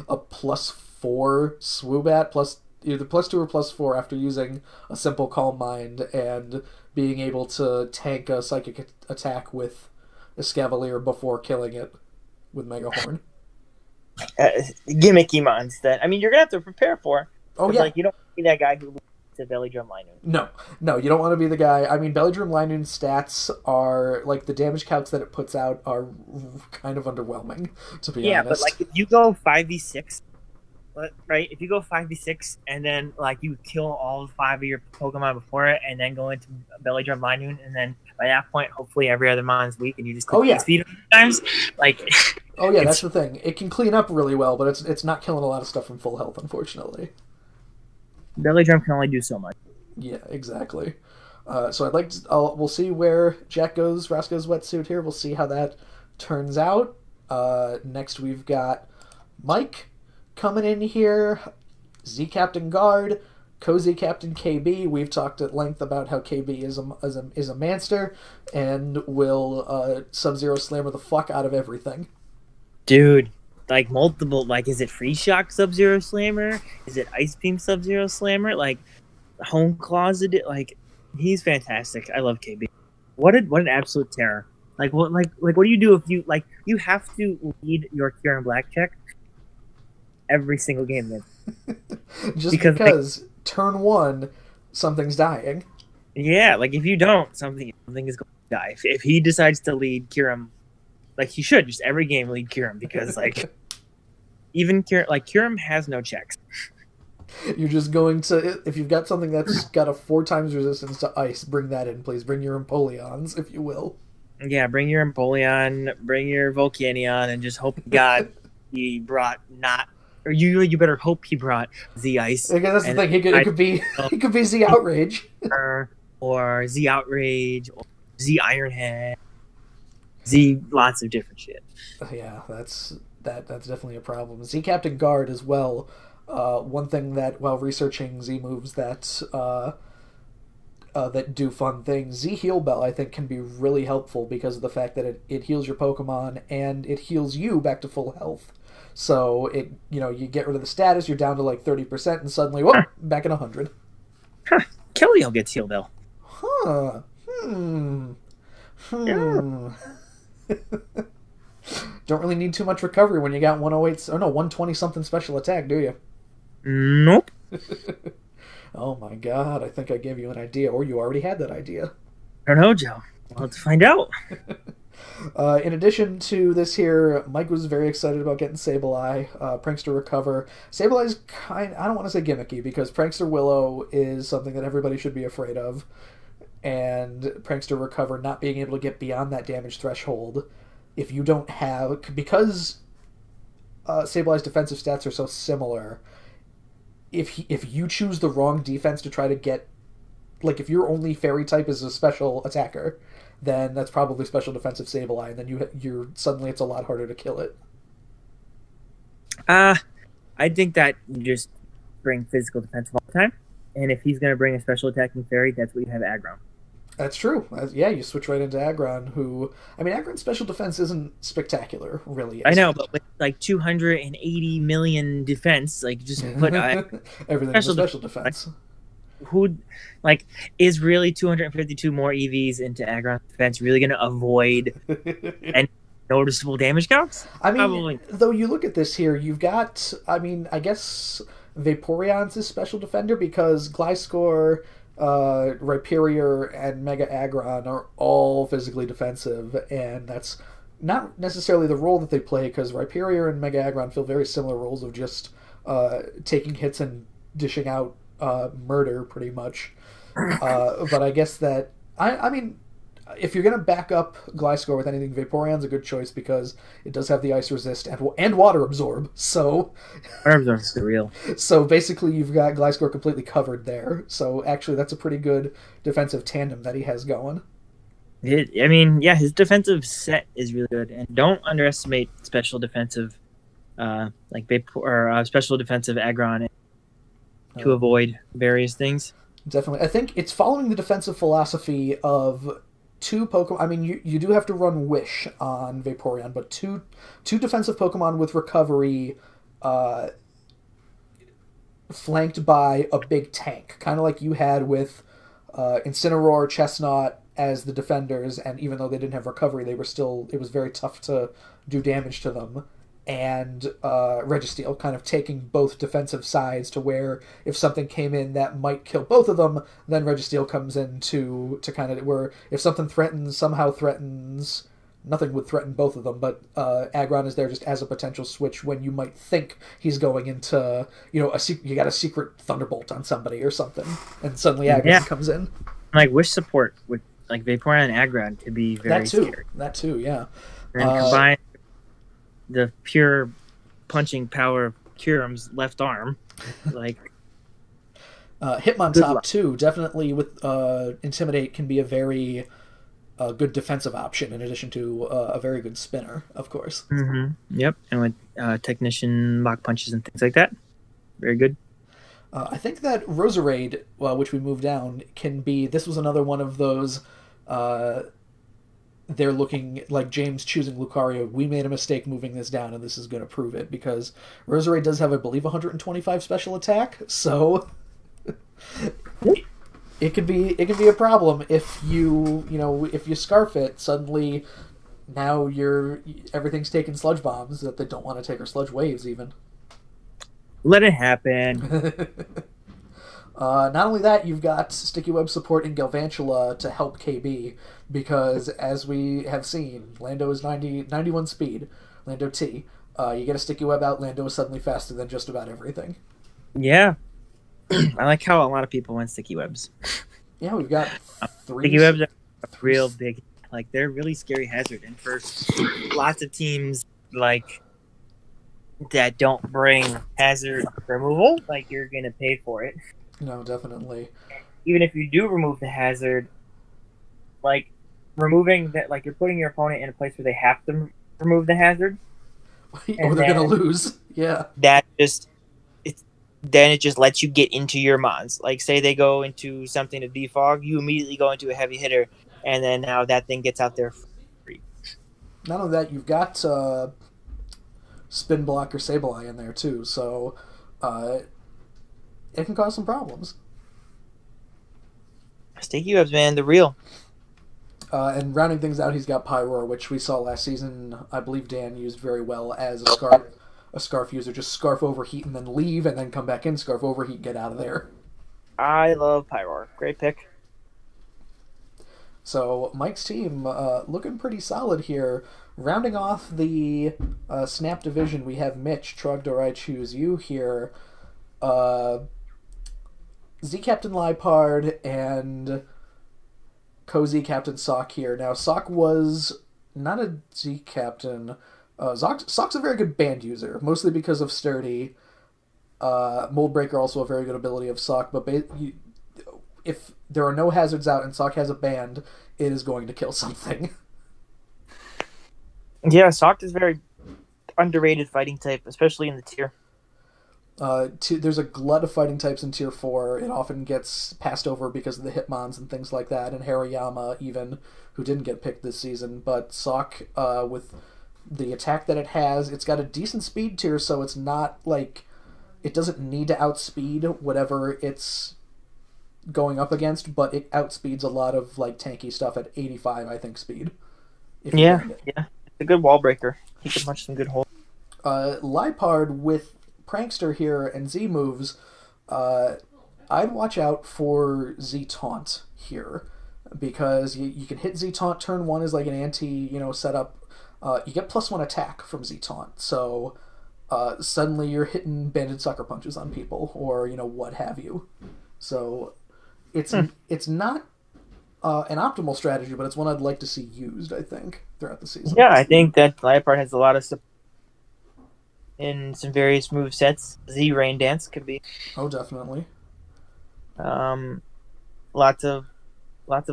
+4 Swoobat, plus either +2 or +4 after using a simple Calm Mind and being able to tank a psychic attack with Escavalier before killing it with Mega Horn. uh, Gimmicky mons that I mean you're gonna have to prepare for Oh because yeah, like you don't be that guy who loses to belly drum line. no, no, you don't want to be the guy. I mean, Belladrum Linoon's stats are like the damage counts that it puts out are kind of underwhelming, to be Yeah, but like honest. if you go 5v6, right? If you go 5v6 and then like you kill all five of your Pokemon before it, and then go into belly drum Linoon, and then by that point, hopefully every other mon's weak, and you just Oh click yeah, speed times. Like oh yeah, that's it's the thing. It can clean up really well, but it's not killing a lot of stuff from full health, unfortunately. belly drum can only do so much. Yeah, exactly. So I'd like to. We'll see where Jack goes. Roscoe's wetsuit here. We'll see how that turns out. Next we've got Mike coming in here. Z Captain Guard, Cozy Captain KB. We've talked at length about how KB is a manster and will Sub Zero Slammer the fuck out of everything. Dude, like multiple, like is it Free Shock Sub Zero Slammer? Is it Ice Beam Sub Zero Slammer? Like Home Closet, like he's fantastic. I love KB. What an absolute terror. Like what do you do if you have to lead your Kieran Black check every single game Just because like because turn one, something's dying. yeah, like if you don't, something is going to die. If he decides to lead Kiram, like he should just every game lead Kiram because like even Kiram has no checks. You're just going to if you've got something that's got a 4 times resistance to ice, bring that in, please. Bring your Empoleons, if you will. Yeah, bring your Empoleon, bring your Volcanion, and just hope to God he brought not, or you better hope he brought Z Ice. Because that's the And thing. It could be it could be Z Outrage. or Z Outrage, or Z Ironhead, Z lots of different shit. Yeah, that's definitely a problem. Z Captain Guard as well. One thing that while researching Z moves that do fun things, Z Heal Bell I think can be really helpful because of the fact that it heals your Pokemon and it heals you back to full health. So you get rid of the status, you're down to like 30%, and suddenly whoop, back at 100. Huh. Kelly'll get Heal Bell. Huh. Yeah. Don't really need too much recovery when you got 108 or no 120 something special attack, do you? Nope. Oh my god, I think I gave you an idea, or you already had that idea. I don't know, Joe. Well, let's find out. In addition to this here, Mike was very excited about getting Sableye, Prankster Recover. Sableye's I don't want to say gimmicky, because Prankster Willow is something that everybody should be afraid of, and Prankster Recover not being able to get beyond that damage threshold if you don't have... Because Sableye's defensive stats are so similar, if you choose the wrong defense to try to get... Like, if your only fairy type is a special attacker, then that's probably special defensive Sableye, and then you're suddenly it's a lot harder to kill it. I think that you just bring physical defensive all the time, and if he's going to bring a special attacking fairy, that's what you have aggro. That's true. Yeah, you switch right into Aggron, who... I mean, Aggron's special defense isn't spectacular, really. I know, but with like 280 million defense, like just put everything with special defense. Who, like, is really 252 more EVs into Aggron defense really going to avoid any noticeable damage counts? I mean, Probably. Though you look at this here, you've got... I mean, I guess Vaporeon's his special defender because Gliscor... Rhyperior and Mega Aggron are all physically defensive, and that's not necessarily the role that they play, because Rhyperior and Mega Aggron fill very similar roles of just taking hits and dishing out murder, pretty much. But I guess that... I mean, if you're going to back up Gliscor with anything, Vaporeon's a good choice because it does have the ice resist and water absorb. So Water absorb is real. so basically you've got Gliscor completely covered there. So actually that's a pretty good defensive tandem that he has going. I mean, yeah, his defensive set is really good, and don't underestimate special defensive, special defensive Aggron to avoid various things. Definitely. I think it's following the defensive philosophy of two Pokemon. I mean, you do have to run Wish on Vaporeon, but two defensive Pokemon with recovery, flanked by a big tank, kind of like you had with Incineroar, Chestnut as the defenders, and even though they didn't have recovery, they were still. It was very tough to do damage to them. And Registeel kind of taking both defensive sides to where if something came in that might kill both of them, then Registeel comes in to kind of where if something somehow threatens, nothing would threaten both of them, but Aggron is there just as a potential switch when you might think he's going into, you got a secret Thunderbolt on somebody or something, and suddenly Aggron comes in. Like Wish support with like Vaporeon and Aggron could be very scary. That too, yeah. And combine the pure punching power of Kyurem's left arm, like Hitmontop too. Definitely with Intimidate can be a very good defensive option in addition to a very good spinner, of course. Mm-hmm. Yep, and with Technician lock punches and things like that, very good. I think that Roserade, which we moved down, can be. This was another one of those. They're looking like James choosing Lucario. We made a mistake moving this down, and this is going to prove it because Roserade does have, I believe, 125 special attack. So it could be a problem if if you scarf it. Suddenly, now everything's taking sludge bombs that they don't want to take, or sludge waves even. Let it happen. Not only that, you've got Sticky Web support in Galvantula to help KB, because as we have seen, Lando is 91 speed, Lando T. You get a Sticky Web out, Lando is suddenly faster than just about everything. Yeah. I like how a lot of people went Sticky Webs. Yeah, we've got Sticky Webs are real big. Like, they're really scary hazard, and for lots of teams, like, that don't bring hazard removal, like, you're going to pay for it. No, definitely. Even if you do remove the hazard, like removing that, like you're putting your opponent in a place where they have to remove the hazard, or they're gonna lose. Yeah, that then it just lets you get into your mons. Like say they go into something to defog, you immediately go into a heavy hitter, and then now that thing gets out there free. Not only that, you've got Spin Block or Sableye in there too, so. It can cause some problems. Sticky Webs, man, the real. And rounding things out, he's got Pyroar, which we saw last season. I believe Dan used very well as a scarf user. Just scarf overheat and then leave, and then come back in, scarf overheat, get out of there. I love Pyroar. Great pick. So Mike's team looking pretty solid here. Rounding off the Snap division, we have Mitch, Trogdor, I choose you here. Z-Captain Lipard and Co-Z Captain Sock here. Now, Sock was not a Z-Captain. Sock's a very good band user, mostly because of Sturdy. Mold Breaker also a very good ability of Sock, but if there are no hazards out and Sock has a band, it is going to kill something. Yeah, Sock is very underrated fighting type, especially in the tier. There's a glut of fighting types in Tier 4. It often gets passed over because of the Hitmons and things like that, and Hariyama even, who didn't get picked this season. But Sock, with the attack that it has, it's got a decent speed tier, so it's not like... It doesn't need to outspeed whatever it's going up against, but it outspeeds a lot of like tanky stuff at 85, I think, speed. Yeah. It's a good wall breaker. He can punch some good holes. Lipard with Prankster here and Z moves, I'd watch out for Z Taunt here, because you can hit Z Taunt turn 1 as like an anti, setup. You get +1 attack from Z Taunt, so suddenly you're hitting banded sucker punches on people, or what have you. So it's not an optimal strategy, but it's one I'd like to see used, I think, throughout the season. Yeah, I think that Liepard has a lot of support in some various move sets. Z Rain Dance could be Oh, definitely. um, lots of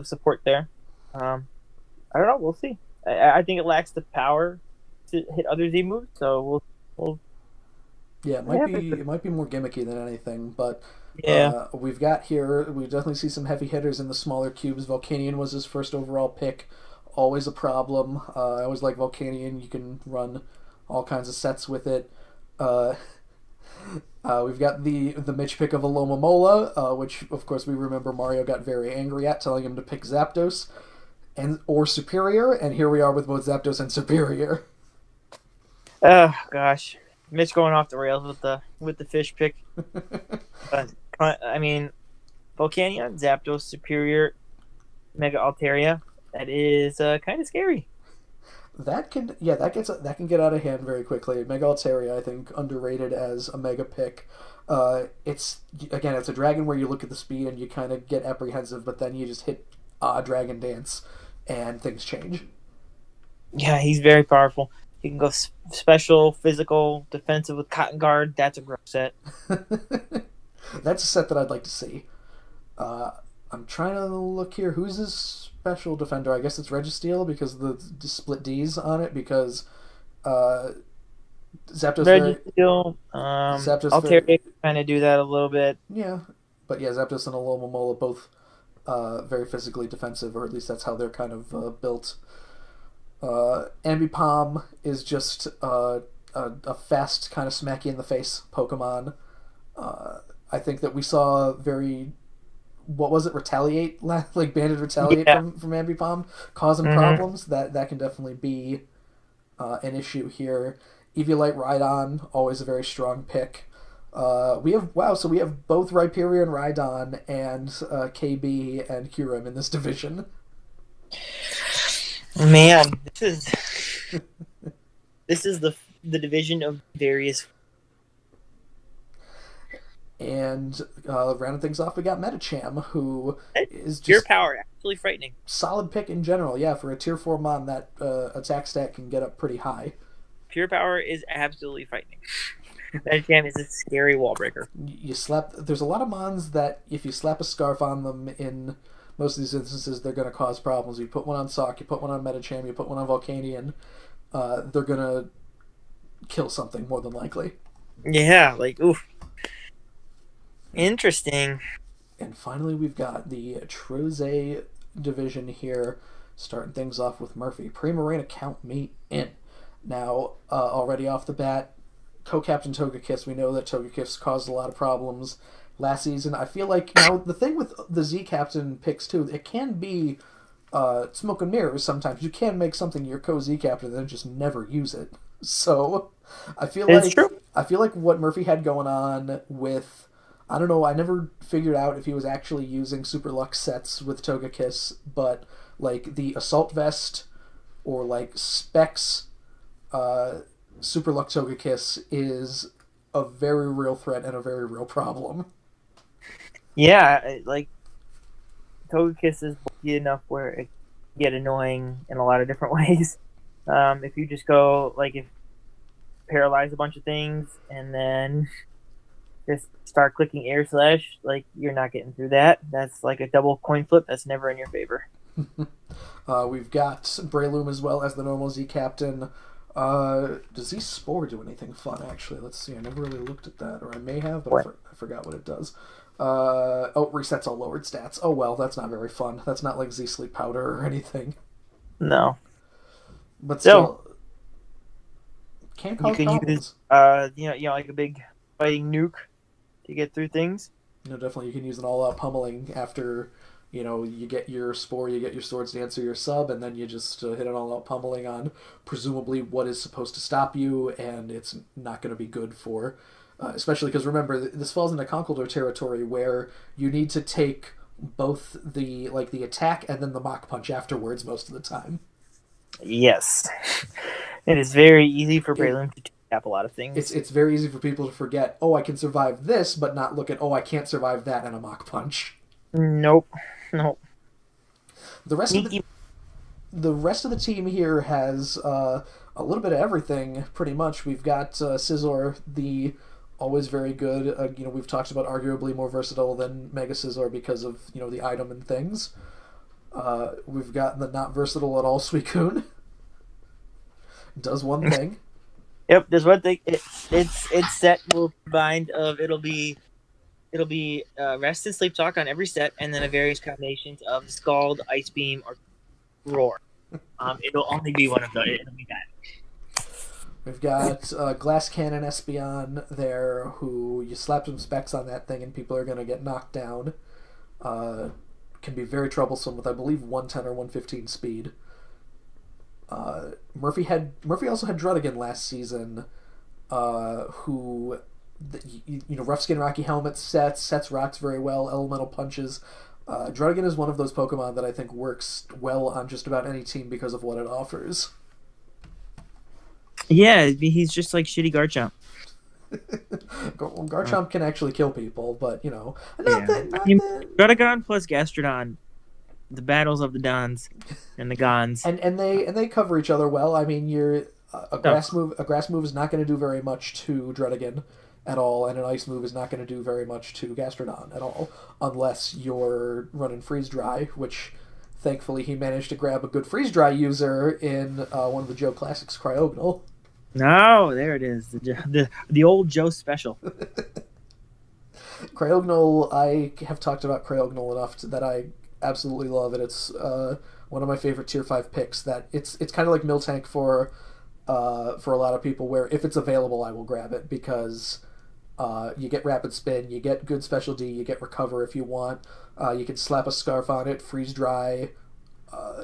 support there. Um, I don't know. We'll see. I think it lacks the power to hit other Z moves, so we'll Yeah, yeah, it might be more gimmicky than anything, but yeah. we've got here. We definitely see some heavy hitters in the smaller cubes. Volcanion was his first overall pick, always a problem. I always like Volcanion. You can run all kinds of sets with it. Uh, we've got the Mitch pick of Alomomola, which of course we remember Mario got very angry at, telling him to pick Zapdos and or Superior, and here we are with both Zapdos and Superior. Oh gosh, Mitch going off the rails with the fish pick. But I mean, Volcanion, Zapdos, Superior, Mega Altaria. That is kind of scary. That can that can get out of hand very quickly. Mega Altaria, I think, underrated as a mega pick. It's again, it's a dragon where you look at the speed and you kind of get apprehensive, but then you just hit Dragon Dance, and things change. Yeah, he's very powerful. He can go special, physical, defensive with Cotton Guard. That's a gross set. That's a set that I'd like to see. Uh, I'm trying to look here. Who's his special defender? I guess it's Registeel because of the split D's on it. Because uh, Zapdos very Registeel, Zapdos very Altaria kind of do that a little bit. yeah, but yeah, Zapdos and Alomomola both very physically defensive, or at least that's how they're kind of built. Ambipom is just a fast kind of smack you in the face Pokemon. I think that we saw very what was it retaliate like banded retaliate Yeah. from Ambipom causing problems that can definitely be an issue here. Eviolite Rhydon always a very strong pick. So we have both Rhyperior and Rhydon and KB and Kyurem in this division. Man, this is the division of various. And rounding things off, we got Metacham, who is Pure just power, absolutely frightening. solid pick in general. Yeah, for a tier 4 mon, that attack stat can get up pretty high. Pure power is absolutely frightening. That jam is a scary wall breaker. There's a lot of mons that if you slap a scarf on them in most of these instances, they're going to cause problems. You put one on Sock, you put one on Metacham, you put one on Volcanion, they're going to kill something more than likely. Yeah, like oof. Interesting. And finally, we've got the Troze division here, starting things off with Murphy. Primarina, count me in. Now, already off the bat, co-captain Togekiss, we know that Togekiss caused a lot of problems last season. I feel like, now, the thing with the Z-captain picks, too, it can be smoke and mirrors sometimes. You can make something your co-Z-captain and then just never use it. So, It's true. I feel like what Murphy had going on with... I don't know, I never figured out if he was actually using Super Lux sets with Togekiss, but, like, the Assault Vest or, like, Specs Super Lux Togekiss is a very real threat and a very real problem. Yeah, like Togekiss is bulky enough where it can get annoying in a lot of different ways. If you just go, like, if paralyze a bunch of things and then just start clicking air slash, like you're not getting through that. That's like a double coin flip. That's never in your favor. We've got Breloom as well as the normal Z captain. Does Z Spore do anything fun? Actually, let's see. I never really looked at that, or I may have, but I forgot what it does. Resets all lowered stats. Oh well, that's not very fun. That's not like Z Sleep Powder or anything. No, but still, can cause you can problems. use like a big fighting nuke to get through things. Definitely you can use an all-out pummeling after, you get your Spore, you get your Swords Dance or your sub, and then you just hit an all-out pummeling on presumably what is supposed to stop you, and it's not going to be good for, especially because remember, this falls into Conkeldurr territory where you need to take both the attack and then the Mach Punch afterwards most of the time. Yes. It is very easy for Breloom to tap a lot of things. It's very easy for people to forget, oh, I can survive this, but not look at, oh, I can't survive that and a Mach Punch. Nope. The rest of Sneaky. the rest of the team here has a little bit of everything, pretty much. We've got Scizor, the always very good. We've talked about arguably more versatile than Mega Scizor because of the item and things. We've got the not versatile at all Suicune. Does one thing. Yep, there's one thing. It's set will combined of it'll be rest and sleep talk on every set, and then a various combinations of Scald, Ice Beam, or Roar. It'll only be one of those. It'll be that. We've got Glass Cannon Espeon there, who you slap some specs on that thing and people are going to get knocked down. Can be very troublesome with, I believe, 110 or 115 speed. Murphy also had Druddigan last season, who rough skin Rocky Helmet sets rocks very well, elemental punches. Druddigan is one of those Pokemon that I think works well on just about any team because of what it offers. Yeah, he's just like shitty Garchomp. Garchomp can actually kill people, but Druddigon plus Gastrodon, the battles of the Dons and the Gons, and they cover each other well. I mean, a grass move is not going to do very much to Druddigan at all, and an ice move is not going to do very much to Gastrodon at all, unless you're running Freeze Dry, which thankfully he managed to grab a good Freeze Dry user in one of the Joe Classics, Cryogonal. No, there it is, the old Joe special. Cryogonal, I have talked about Cryogonal enough that I absolutely love it. It's one of my favorite Tier 5 picks. That it's kind of like Miltank for a lot of people, where if it's available, I will grab it because you get Rapid Spin, you get good Special D, you get Recover if you want. You can slap a Scarf on it, Freeze Dry,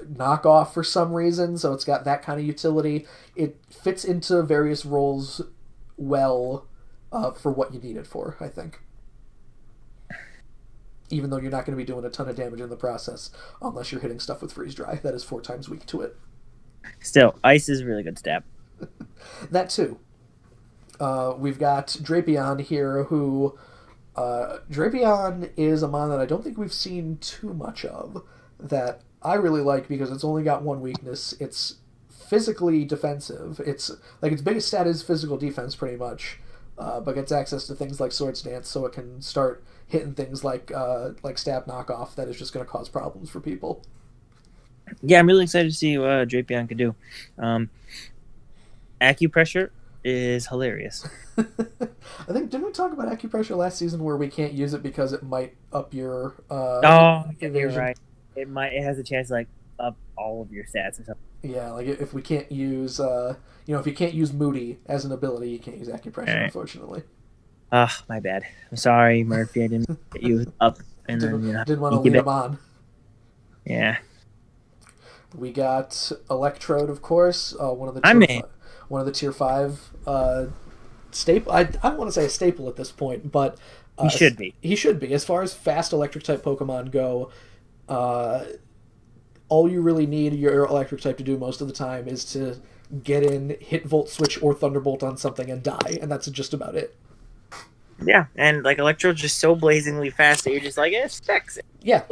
Knock Off for some reason, so it's got that kind of utility. It fits into various roles well for what you need it for, I think. Even though you're not going to be doing a ton of damage in the process, unless you're hitting stuff with Freeze Dry. That is 4 times weak to it. Still, Ice is a really good stab. That too. We've got Drapion here, who... Drapion is a mon that I don't think we've seen too much of, that I really like because it's only got one weakness. It's physically defensive. Its biggest stat is physical defense, pretty much, but gets access to things like Swords Dance, so it can start hitting things like Stab Knockoff that is just going to cause problems for people. Yeah, I'm really excited to see what Drapion can do. Acupressure is hilarious. I think, didn't we talk about Acupressure last season where we can't use it because it might up your you're right. It has a chance to up all of your stats or something. Yeah, like if we can't use if you can't use Moody as an ability, you can't use Acupressure, right. Unfortunately. My bad. I'm sorry, Murphy. I didn't get you up and didn't want to lead him on. Yeah. We got Electrode, of course, one of the Tier 5 staple. I don't want to say a staple at this point, but he should be. He should be. As far as fast electric type Pokemon go, all you really need your electric type to do most of the time is to get in, hit Volt Switch or Thunderbolt on something and die, and that's just about it. Yeah, and Electrode's just so blazingly fast that you're just like, specs. Yeah.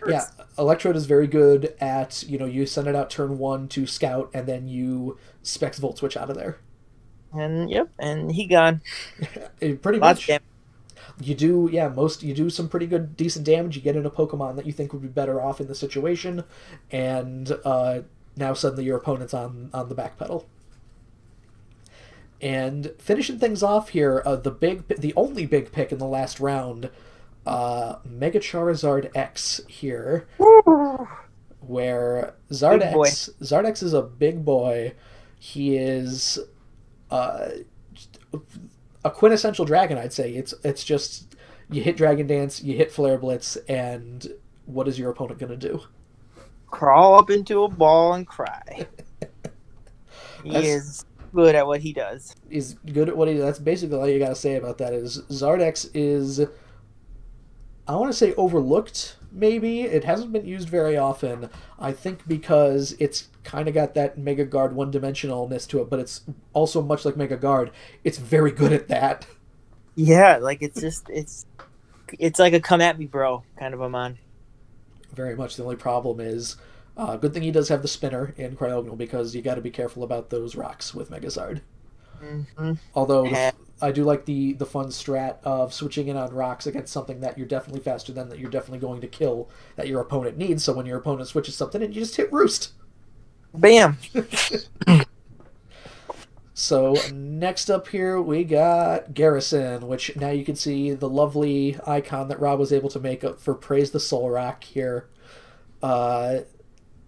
Yeah, Electrode is very good at, you send it out turn 1 to scout, and then you specs Volt Switch out of there. And he gone. Pretty much. You do some pretty good, decent damage. You get in a Pokemon that you think would be better off in the situation, and now suddenly your opponent's on the back pedal. And finishing things off here, the only big pick in the last round, Mega Charizard X here, where Zardex is a big boy. He is a quintessential dragon, I'd say. It's just you hit Dragon Dance, you hit Flare Blitz, and what is your opponent going to do? Crawl up into a ball and cry. He is good at what he does. He's good at what he does. That's basically all you got to say about that. Is Zardex is, I want to say, overlooked, maybe. It hasn't been used very often, I think, because it's kind of got that Mega Guard one-dimensionalness to it, but it's also much like Mega Guard. It's very good at that. Yeah, it's like a come at me bro kind of a mon. Very much. The only problem is, good thing he does have the spinner in Cryogonal because you got to be careful about those rocks with Megazard. Mm-hmm. Although I do like the fun strat of switching in on rocks against something that you're definitely faster than, that you're definitely going to kill, that your opponent needs. So when your opponent switches something in, you just hit Roost. Bam. So next up here we got Garrison, which now you can see the lovely icon that Rob was able to make up for Praise the Soul Rock here. Uh,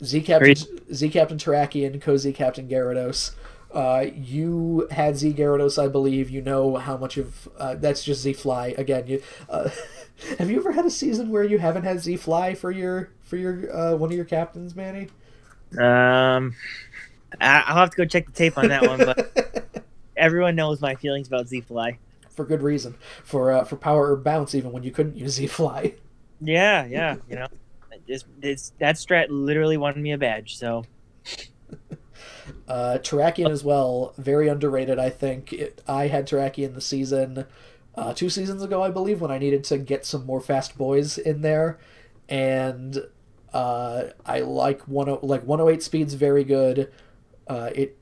Z Captain Terrakian, Co Z Captain Gyarados. You had Z Gyarados, I believe. You know how much of that's just Z Fly again. Have you ever had a season where you haven't had Z Fly for your one of your captains, Manny? I'll have to go check the tape on that one, but everyone knows my feelings about Z Fly. For good reason. For power or bounce, even when you couldn't use Z Fly. Yeah, you know, that strat literally won me a badge. So, Terrakian as well, very underrated. I think I had Terrakian the season 2 seasons ago, I believe, when I needed to get some more fast boys in there, and I like 108 speed's very good. It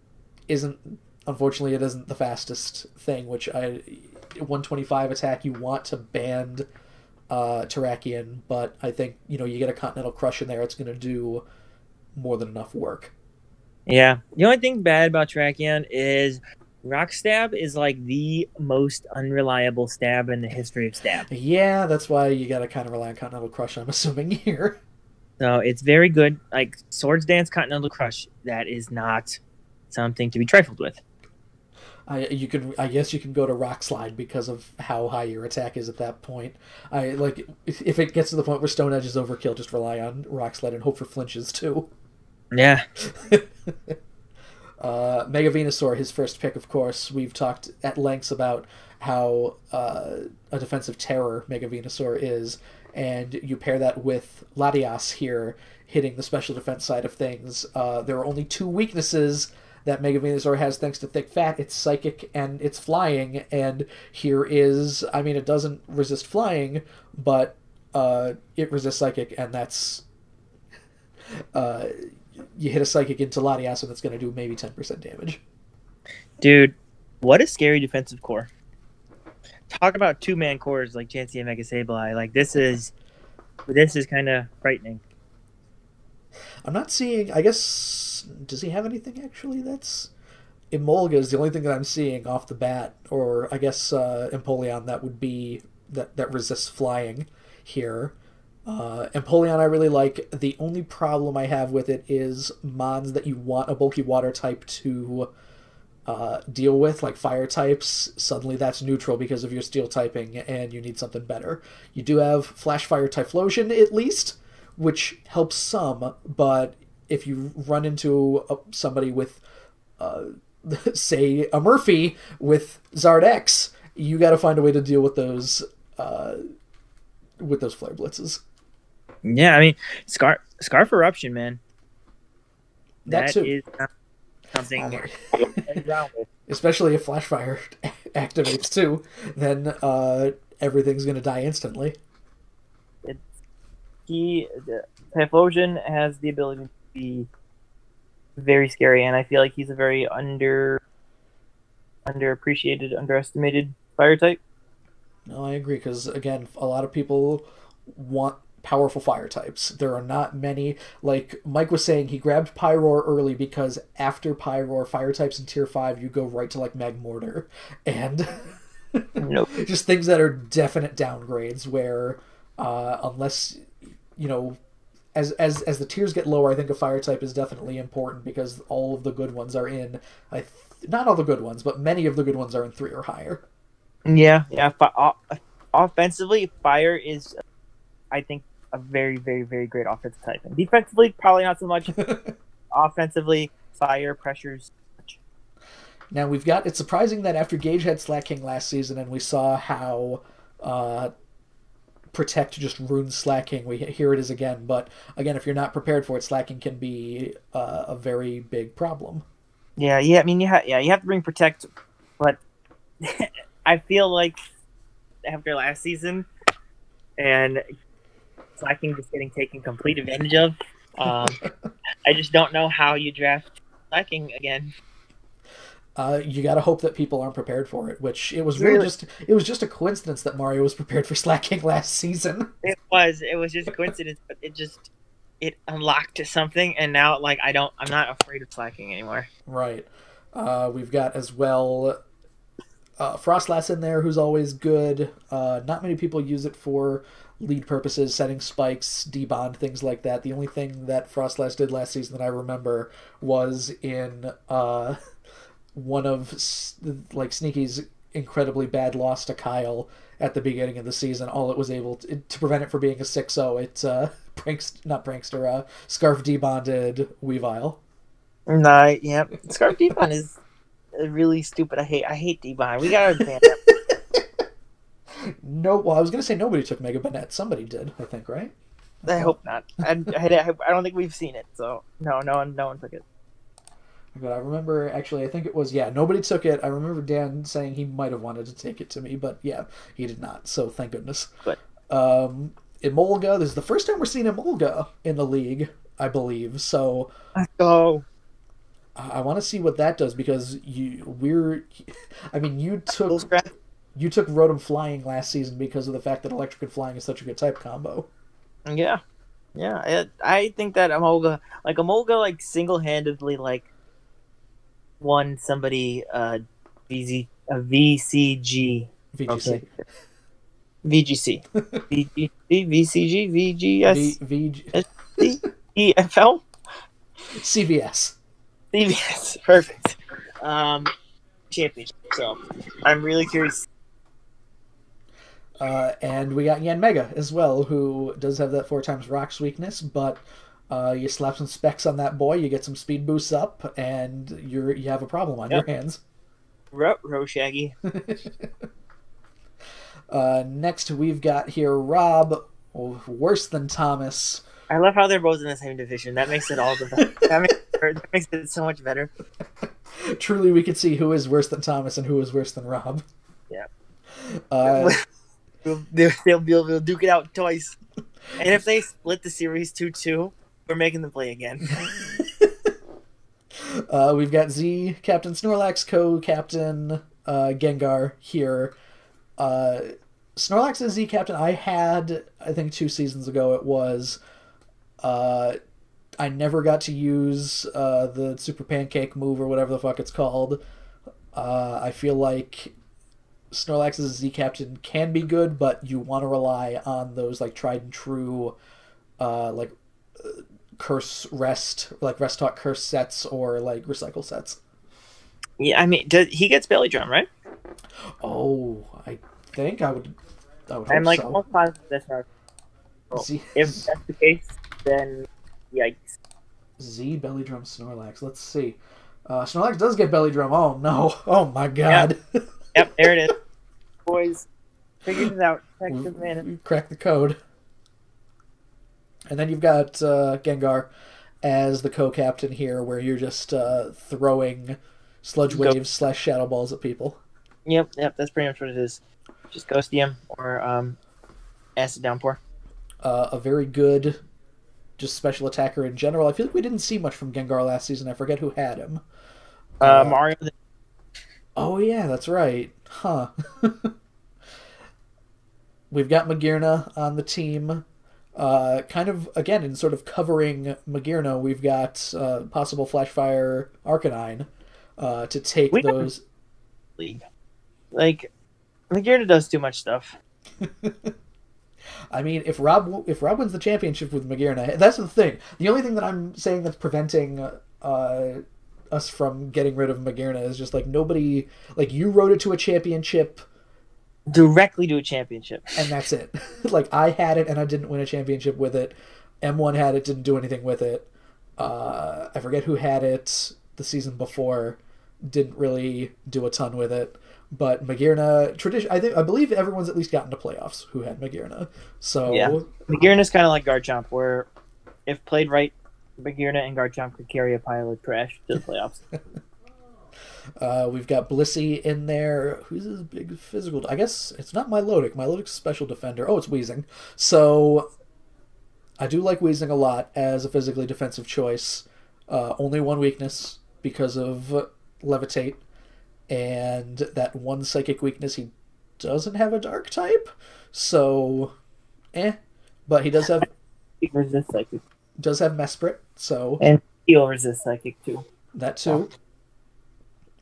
isn't, unfortunately, it isn't the fastest thing, which 125 attack, you want to band Terrakian, but I think, you get a Continental Crush in there, it's going to do more than enough work. Yeah. The only thing bad about Terrakian is Rock Stab is like the most unreliable stab in the history of stab. Yeah, that's why you got to kind of rely on Continental Crush, I'm assuming, here. So it's very good. Like Swords Dance Continental Crush, that is not something to be trifled with. I guess you can go to Rock Slide because of how high your attack is at that point. If it gets to the point where Stone Edge is overkill, just rely on Rock Slide and hope for flinches too. Yeah. Mega Venusaur, his first pick, of course. We've talked at lengths about how a defensive terror Mega Venusaur is, and you pair that with Latias here, hitting the special defense side of things. There are only 2 weaknesses that Mega Venusaur has thanks to Thick Fat. It's Psychic and it's Flying, and here is, it doesn't resist Flying, but it resists Psychic, and that's... you hit a Psychic into Latias, and it's going to do maybe 10% damage. Dude, what a scary defensive core. Talk about 2-man cores like Chansey and Mega Sableye. Like, this is kind of frightening. I'm not seeing... I guess... Does he have anything, actually, that's... Emolga is the only thing that I'm seeing off the bat. Or, I guess, Empoleon, that would be... That resists Flying here. Empoleon I really like. The only problem I have with it is mons that you want a bulky water type to deal with, like fire types. Suddenly that's neutral because of your steel typing, and you need something better. You do have Flash Fire Typhlosion, at least, which helps some, but if you run into somebody with, say, a Murphy with Zard X, you got to find a way to deal with those Flare Blitzes. Yeah, Scarf Eruption, man. That too. Is something. Especially if Flash Fire activates too, then everything's going to die instantly. Typhlosion has the ability to be very scary, and I feel like he's a very underappreciated, underestimated fire type. No, I agree, because again, a lot of people want powerful fire types. There are not many. Like Mike was saying, he grabbed Pyroar early because after Pyroar, fire types in tier 5, you go right to like Magmortar. And Nope. just things that are definite downgrades where unless, as the tiers get lower, I think a fire type is definitely important because all of the good ones are in, not all the good ones, but many of the good ones are in 3 or higher. Yeah. Offensively, fire is, I think, a very, very, very great offensive type. And defensively, probably not so much. Offensively, fire pressures. Now it's surprising that after Gage had Slack King last season and we saw how Protect just ruins Slack King, here it is again. But again, if you're not prepared for it, Slack King can be a very big problem. Yeah. I mean, you have to bring Protect, but I feel like after last season and slacking just getting taken complete advantage of. I just don't know how you draft slacking again. You got to hope that people aren't prepared for it. Which it was really Really, just a coincidence that Mario was prepared for slacking last season. it was just a coincidence, but it unlocked something, and now like I'm not afraid of slacking anymore. Right. We've got as well Frostlass in there, who's always good. Not many people use it for lead purposes, setting spikes, debond, things like that. The only thing that Frostlass did last season that I remember was in one of like Sneaky's incredibly bad loss to Kyle at the beginning of the season. All it was able to prevent it from being a 6-0. It Scarf debonded Weavile. No, yeah, Scarf Devon is really stupid. I hate Devon. We gotta ban him. No, well, I was gonna say nobody took Mega Banette. Somebody did, I think, right? I hope not. I don't think we've seen it. So no one took it. But I remember, actually, I think it was, yeah, nobody took it. I remember Dan saying he might have wanted to take it to me, but yeah, he did not. So thank goodness. But Emolga, this is the first time we're seeing Emolga in the league, I believe. So let's go. I want to see what that does because I mean, you took Rotom Flying last season because of the fact that Electric and Flying is such a good type combo. Yeah, yeah. I think that Amolga, like single handedly like won somebody VCG. VGC. Okay. VGC. VCG, VGS, PFL, CVS. CVS. Perfect. Championship. So I'm really curious. And we got Yanmega as well, who does have that 4x Rocks weakness, but you slap some specs on that boy, you get some speed boosts up, and you have a problem on your hands. Row Shaggy. Next, we've got here Rob, worse than Thomas. I love how they're both in the same division. That makes it all the better. That makes it so much better. Truly, we could see who is worse than Thomas and who is worse than Rob. Yeah. They'll duke it out twice. And if they split the series 2-2, we're making them play again. We've got Z, Captain Snorlax, Co-Captain Gengar here. Snorlax is Z Captain. I think 2 seasons ago it was. I never got to use the Super Pancake move or whatever the fuck it's called. I feel like Snorlax's Z Captain can be good, but you want to rely on those like tried and true, curse rest, like rest talk curse sets or like recycle sets. Yeah, I mean, he gets belly drum, right? Oh, I think I would hope I'm like so. almost positive that's not. If that's the case, then yikes. Z belly drum Snorlax. Let's see. Snorlax does get belly drum. Oh no! Oh my god! Yep, there it is. Boys, figured it out. Texas man. We cracked the code. And then you've got Gengar as the co-captain here, where you're just throwing sludge waves / shadow balls at people. Yep, that's pretty much what it is. Just ghost DM or acid downpour. A very good, just special attacker in general. I feel like we didn't see much from Gengar last season. I forget who had him. Mario. Oh yeah, that's right. Huh. We've got Magearna on the team. Kind of, again, in sort of covering Magearna, we've got possible Flashfire Arcanine to take those. League. Like, Magearna does too much stuff. I mean, if Rob wins the championship with Magearna, that's the thing. The only thing that I'm saying that's preventing us from getting rid of Magearna is just like nobody, like you rode it to a championship. Directly to a championship. And that's it. Like, I had it and I didn't win a championship with it. M1 had it, didn't do anything with it. I forget who had it the season before. Didn't really do a ton with it. But Magearna, I believe everyone's at least gotten to playoffs who had Magearna. So yeah, Magearna's kind of like Garchomp, where if played right, Magearna and Garchomp could carry a pile of trash to the playoffs. We've got Blissey in there. Who's his big physical? I guess it's not Milotic. Milotic's special defender. Oh, it's Weezing. So I do like Weezing a lot as a physically defensive choice. Only one weakness because of Levitate, and that one psychic weakness he doesn't have a dark type, so but he He resist psychic. does have Mesprit, so And he'll resist psychic too. that too.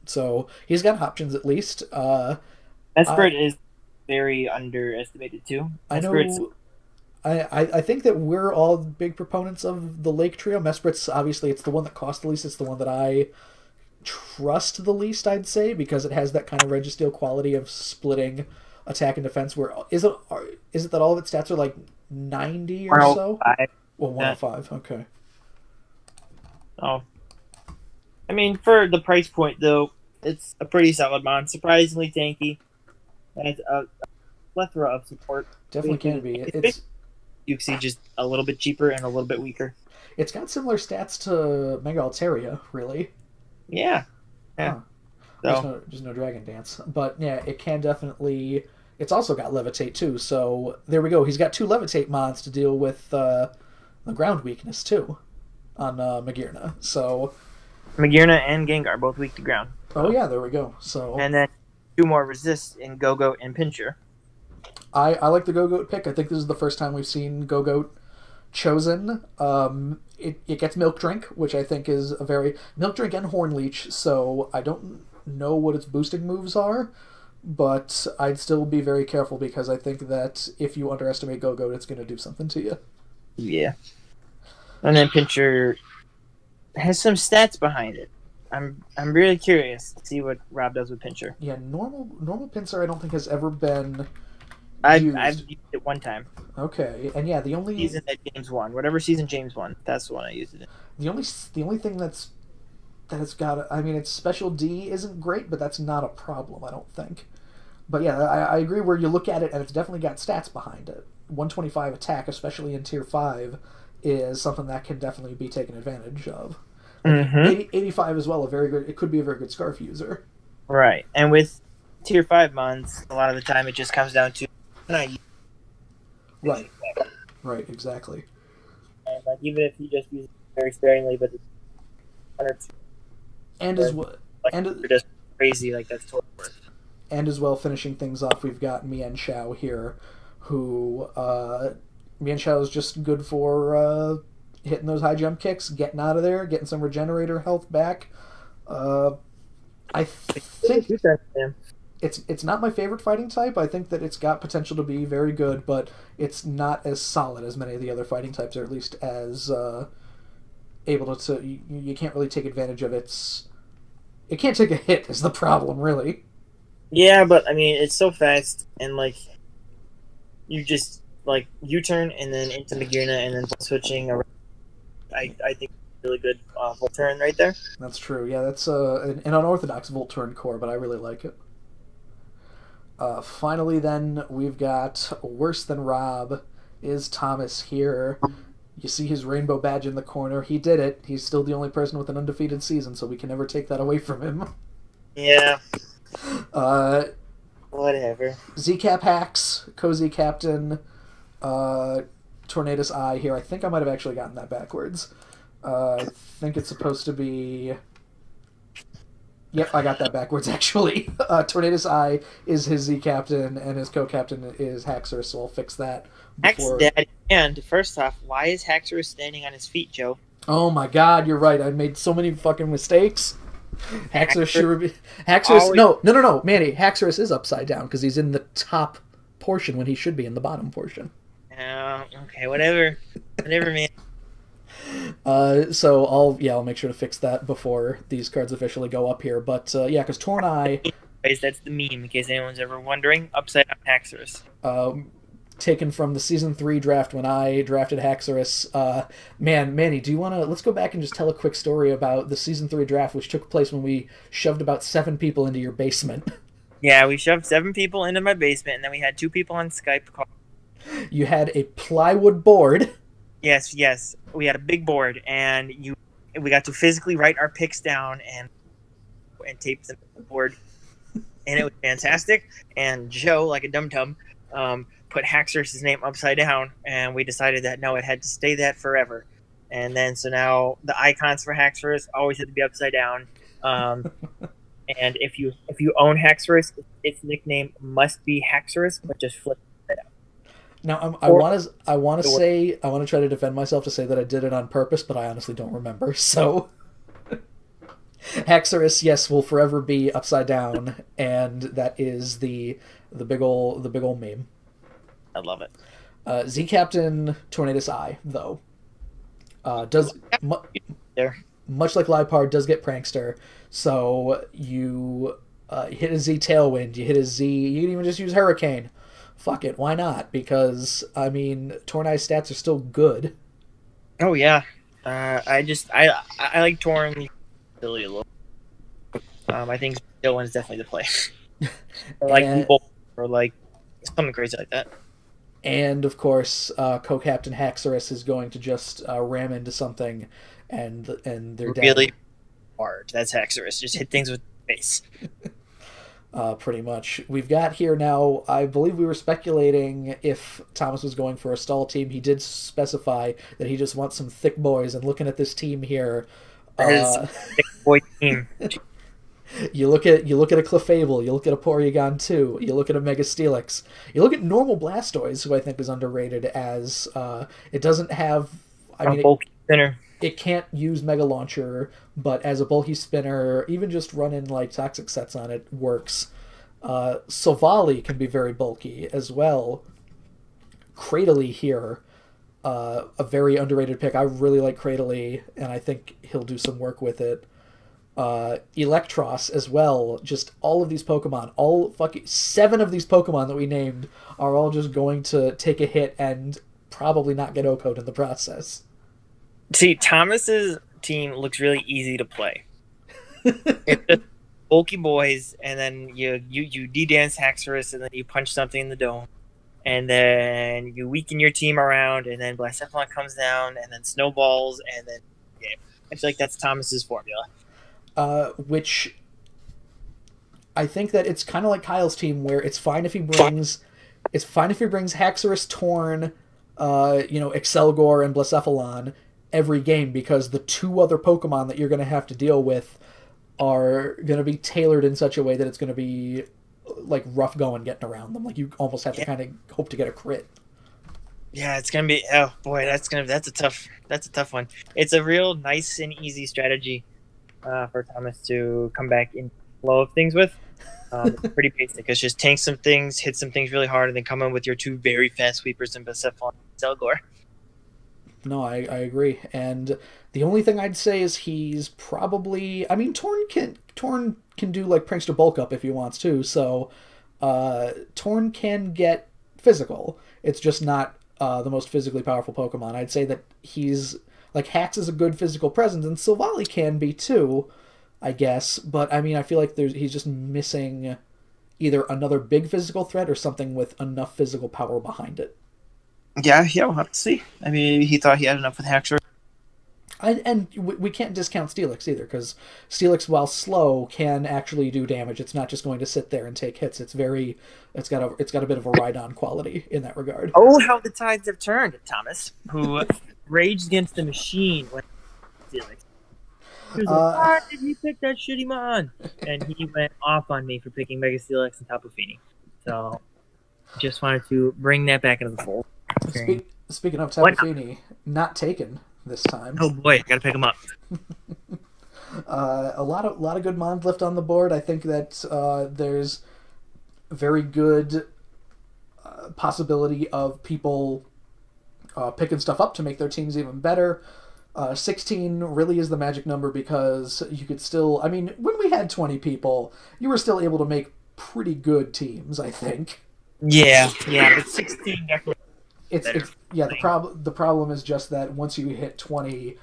So he's got options at least. Mesprit is very underestimated too. I Mesprit's know. I think that we're all big proponents of the Lake Trio. Mesprit's obviously it's the one that costs the least. It's the one that I trust the least, I'd say, because it has that kind of Registeel quality of splitting attack and defense. Where is it that all of its stats are like 90 or so? 105. Well, 105. Okay. Oh, I mean, for the price point though, it's a pretty solid mon. Surprisingly tanky. Has a plethora of support. Definitely can be. It's Uxie just a little bit cheaper and a little bit weaker. It's got similar stats to Mega Altaria, really. Yeah. Huh. Just no Dragon Dance. But yeah, it can definitely. It's also got Levitate too, so there we go. He's got 2 Levitate mods to deal with the ground weakness too on Magearna. So Magearna and Gengar both weak to ground. oh yeah, there we go. So And then 2 more resist in Go-Goat and Pinscher. I like the Go-Goat pick. I think this is the first time we've seen Go-Goat chosen. It gets Milk Drink, which I think is a very... Milk Drink and Horn Leech, so I don't know what its boosting moves are, but I'd still be very careful because I think that if you underestimate Go-Goat, it's going to do something to you. Yeah. And then Pinscher has some stats behind it. I'm really curious to see what Rob does with Pinscher. Yeah, normal Pinscher I don't think has ever been I've used. used it one time. Okay, and yeah, the only Season that James won. Whatever season James won, that's the one I used it in. the only thing that it's got, I mean, its special D isn't great, but that's not a problem, I don't think. But yeah, I agree where you look at it, and it's definitely got stats behind it. 125 attack, especially in Tier 5, is something that can definitely be taken advantage of. Mm-hmm. 85 as well, it could be a very good Scarf user. Right. And with Tier 5 mons, a lot of the time it just comes down to... Right. Right, exactly. And like, even if you just use it very sparingly, but it's 1 or 2... And as well... Like, and you're just crazy, like, that's totally worth it. And as well, finishing things off, we've got Mian Xiao here, who Mian Xiao is just good for hitting those high jump kicks, getting out of there, getting some regenerator health back. I think it's not my favorite fighting type. I think that it's got potential to be very good, but it's not as solid as many of the other fighting types, or at least as able to. You can't really take advantage of its. It can't take a hit is the problem, really. Yeah, but I mean, it's so fast, and like, you just like U-turn and then into Magearna and then switching around. I think really good volt turn right there. That's true. Yeah, that's an unorthodox volt turn core, but I really like it. Finally, then we've got worse than Rob is Thomas here. You see his rainbow badge in the corner. He did it. He's still the only person with an undefeated season, so we can never take that away from him. Yeah. Whatever. Z-Cap hacks, Cozy Captain, Tornadus Eye here. I think I might have actually gotten that backwards. I think it's supposed to be... Yep, I got that backwards, actually. Tornadus Eye is his Z-Captain, and his co-captain is Haxorus, so I'll fix that before... Daddy. And first off, why is Haxorus standing on his feet, Joe? Oh my god, you're right. I made so many fucking mistakes. Haxorus should be... Haxorus... No, Manny. Haxorus is upside down, because he's in the top portion when he should be in the bottom portion. Okay, whatever. Whatever, man. So I'll make sure to fix that before these cards officially go up here. But yeah, because Torn Eye... That's the meme, in case anyone's ever wondering. Upside down Haxorus. Taken from the Season 3 draft when I drafted Haxorus. Manny, do you want to... Let's go back and just tell a quick story about the Season 3 draft, which took place when we shoved about 7 people into your basement. Yeah, we shoved 7 people into my basement, and then we had 2 people on Skype call. You had a plywood board. Yes. We had a big board, and we got to physically write our picks down and tape them to the board, and it was fantastic. And Joe, like a dum-dum, put Haxorus' name upside down, and we decided that no, it had to stay that forever. And then so now the icons for Haxorus always had to be upside down. And if you own Haxorus, its nickname must be Haxorus, but just flip it out. Now Or I want to try to defend myself to say that I did it on purpose, but I honestly don't remember. So Haxorus, yes, will forever be upside down, and that is the big ol' meme. I love it. Z Captain Tornadus Eye, though, does There. much like Lipard does get Prankster. So you hit a Z Tailwind, you hit a Z. You can even just use Hurricane. Fuck it, why not? Because I mean, Tornai's stats are still good. Oh yeah. I like Torn ability a little. I think Tailwind is definitely the play. Or like Weeble, or like something crazy like that. And of course, Co-Captain Haxorus is going to just ram into something, and they're really dead. Hard. That's Haxorus. Just hit things with face. Pretty much. We've got here now, I believe we were speculating if Thomas was going for a stall team. He did specify that he just wants some thick boys, and looking at this team here, Thick boy team. you look at a Clefable, you look at a Porygon 2, you look at a Mega Steelix, you look at normal Blastoise, who I think is underrated as it doesn't have Bulky spinner. It can't use Mega Launcher, but as a bulky spinner, even just running like Toxic Sets on it works. Sovali can be very bulky as well. Cradily here, a very underrated pick. I really like Cradily, and I think he'll do some work with it. Electros as well. Just all of these Pokemon, 7 of these Pokemon that we named are all just going to take a hit and probably not get OHKO'd in the process. See, Thomas's team looks really easy to play. It's just bulky boys, and then you de-dance Haxorus, and then you punch something in the dome, and then you weaken your team around, and then Blacephalon comes down, and then snowballs, and then I feel like that's Thomas's formula. Which I think that it's kind of like Kyle's team, where it's fine if he brings Haxorus, Torn, Excelgor, and Blacephalon every game, because the 2 other Pokemon that you're going to have to deal with are going to be tailored in such a way that it's going to be like rough going getting around them. Like you almost have to kind of hope to get a crit. Yeah, it's gonna be. Oh boy, that's a tough one. It's a real nice and easy strategy for Thomas to come back in flow of things with. It's pretty basic. It's just tank some things, hit some things really hard, and then come in with your 2 very fast sweepers in Blacephalon and Selgor. No, I agree. And the only thing I'd say is he's probably... I mean, Torn can do, like, Prankster Bulk Up if he wants to, so Torn can get physical. It's just not the most physically powerful Pokemon. I'd say that he's... Like, Hax is a good physical presence, and Silvally can be, too, I guess. But, I mean, I feel like he's just missing either another big physical threat or something with enough physical power behind it. Yeah, we'll have to see. I mean, he thought he had enough with Haxorus. And we can't discount Steelix either, because Steelix, while slow, can actually do damage. It's not just going to sit there and take hits. It's got a bit of a ride-on quality in that regard. Oh, how the tides have turned, Thomas, who raged against the machine when Steelix. He was like, why did he pick that shitty mon? And he went off on me for picking Mega Steelix and Tapu Fini. So, just wanted to bring that back into the fold. Speaking of Tapu Fini, not taken this time. Oh boy, gotta pick him up. A lot of good mons left on the board. I think that there's very good possibility of people picking stuff up to make their teams even better. 16 really is the magic number, because you could still... I mean, when we had 20 people, you were still able to make pretty good teams, I think. Yeah, but 16 definitely... The problem is just that once you hit 20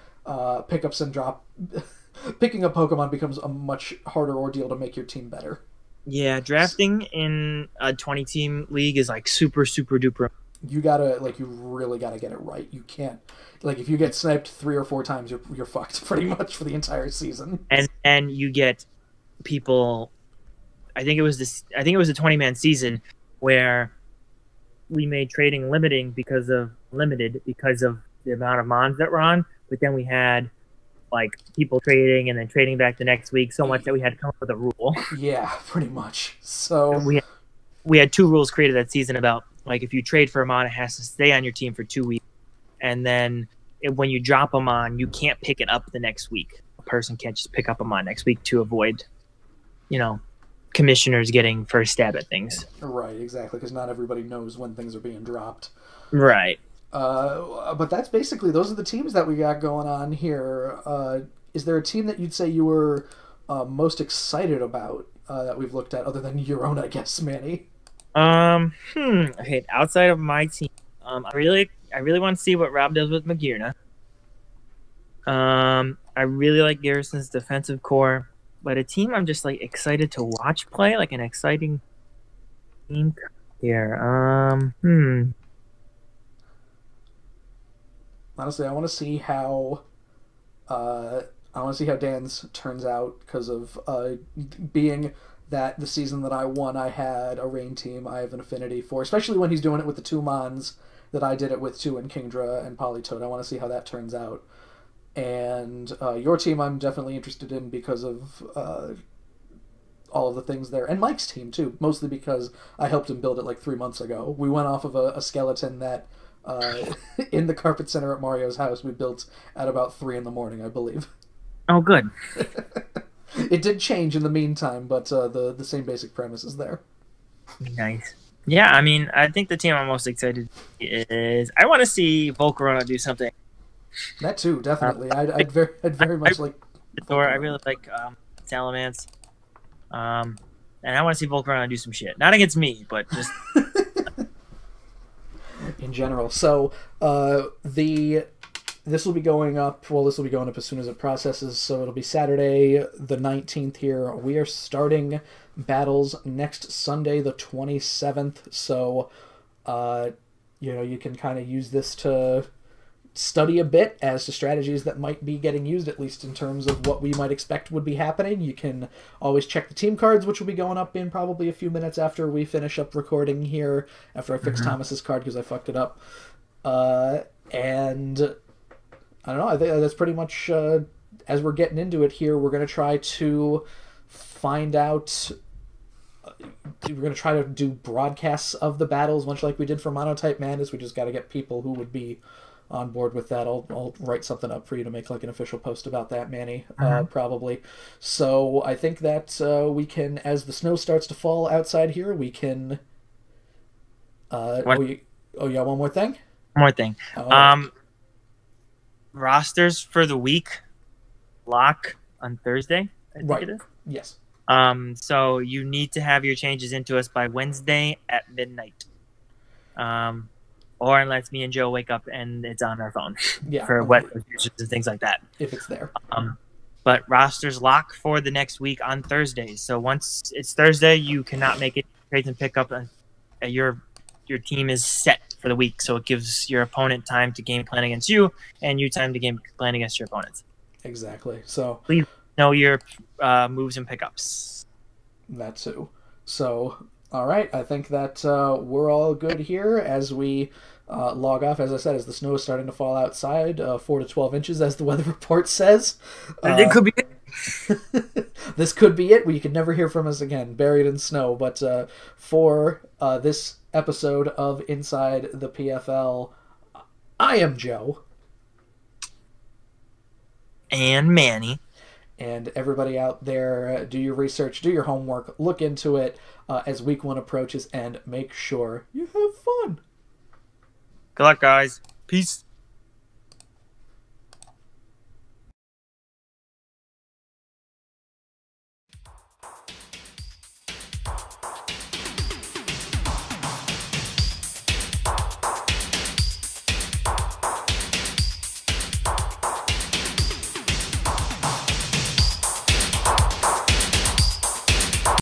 pickups and drop, picking up Pokemon becomes a much harder ordeal to make your team better. Yeah, drafting in a 20-team league is like super, super duper. You really gotta get it right. You can't, if you get sniped 3 or 4 times, you're fucked pretty much for the entire season. And you get people. I think it was a 20-man season where we made trading limited because of the amount of mons that were on. But then we had like people trading and then trading back the next week so much that we had to come up with a rule. Yeah, pretty much. So we had 2 rules created that season about like if you trade for a mon, it has to stay on your team for 2 weeks, and then when you drop a mon, you can't pick it up the next week. A person can't just pick up a mon next week to avoid, commissioners getting first stab at things. Right, exactly, because not everybody knows when things are being dropped. Right. But that's basically, those are the teams that we got going on here. Is there a team that you'd say you were most excited about that we've looked at, other than your own, I guess, Manny? Okay, outside of my team, I really want to see what Rob does with Magirna. I really like Garrison's defensive core, but a team I'm just like excited to watch play, like an exciting team here. Honestly, I want to see how Dan's turns out, because of being that the season that I won, I had a rain team I have an affinity for, especially when he's doing it with the 2 Mons that I did it with too, in Kingdra and Polytoad. I want to see how that turns out. And your team I'm definitely interested in because of all of the things there. And Mike's team too, mostly because I helped him build it like 3 months ago. We went off of a skeleton that in the carpet center at Mario's house we built at about 3 in the morning, I believe. Oh, good. It did change in the meantime, but the same basic premise is there. Nice. Yeah, I mean, I think the team I'm most excited is I want to see Volcarona do something. That too, definitely. I'd very much like. Thor. I really like Salamence. And I want to see Volcarona do some shit. Not against me, but just in general. So this will be going up. Well, this will be going up as soon as it processes. So it'll be Saturday the 19th here. We are starting battles next Sunday the 27th. So you can kind of use this to study a bit as to strategies that might be getting used, at least in terms of what we might expect would be happening. You can always check the team cards, which will be going up in probably a few minutes after we finish up recording here, after I fix Thomas's card because I fucked it up. And I don't know, I think that's pretty much, as we're getting into it here, we're going to try to find out, we're going to try to do broadcasts of the battles, much like we did for Monotype Madness. We just got to get people who would be on board with that. I'll write something up for you to make like an official post about that, Manny, probably. So I think that we can, as the snow starts to fall outside here, we can. One more thing. One more thing. Rosters for the week lock on Thursday. I think it is. Yes. So you need to have your changes into us by Wednesday at midnight. Or unless me and Joe wake up and it's on our phone for wet users and things like that. If it's there. But rosters lock for the next week on Thursdays. So once it's Thursday, you cannot make it trades and pick up. Your team is set for the week, so it gives your opponent time to game plan against you, and you time to game plan against your opponents. Exactly. So please know your moves and pickups. That too. So. All right, I think that we're all good here as we log off. As I said, as the snow is starting to fall outside, 4 to 12 inches, as the weather report says. It could be it. This could be it. You could never hear from us again, buried in snow. But for this episode of Inside the PFL, I am Joe. And Manny. And everybody out there, do your research, do your homework, look into it as week 1 approaches, and make sure you have fun. Good luck, guys. Peace.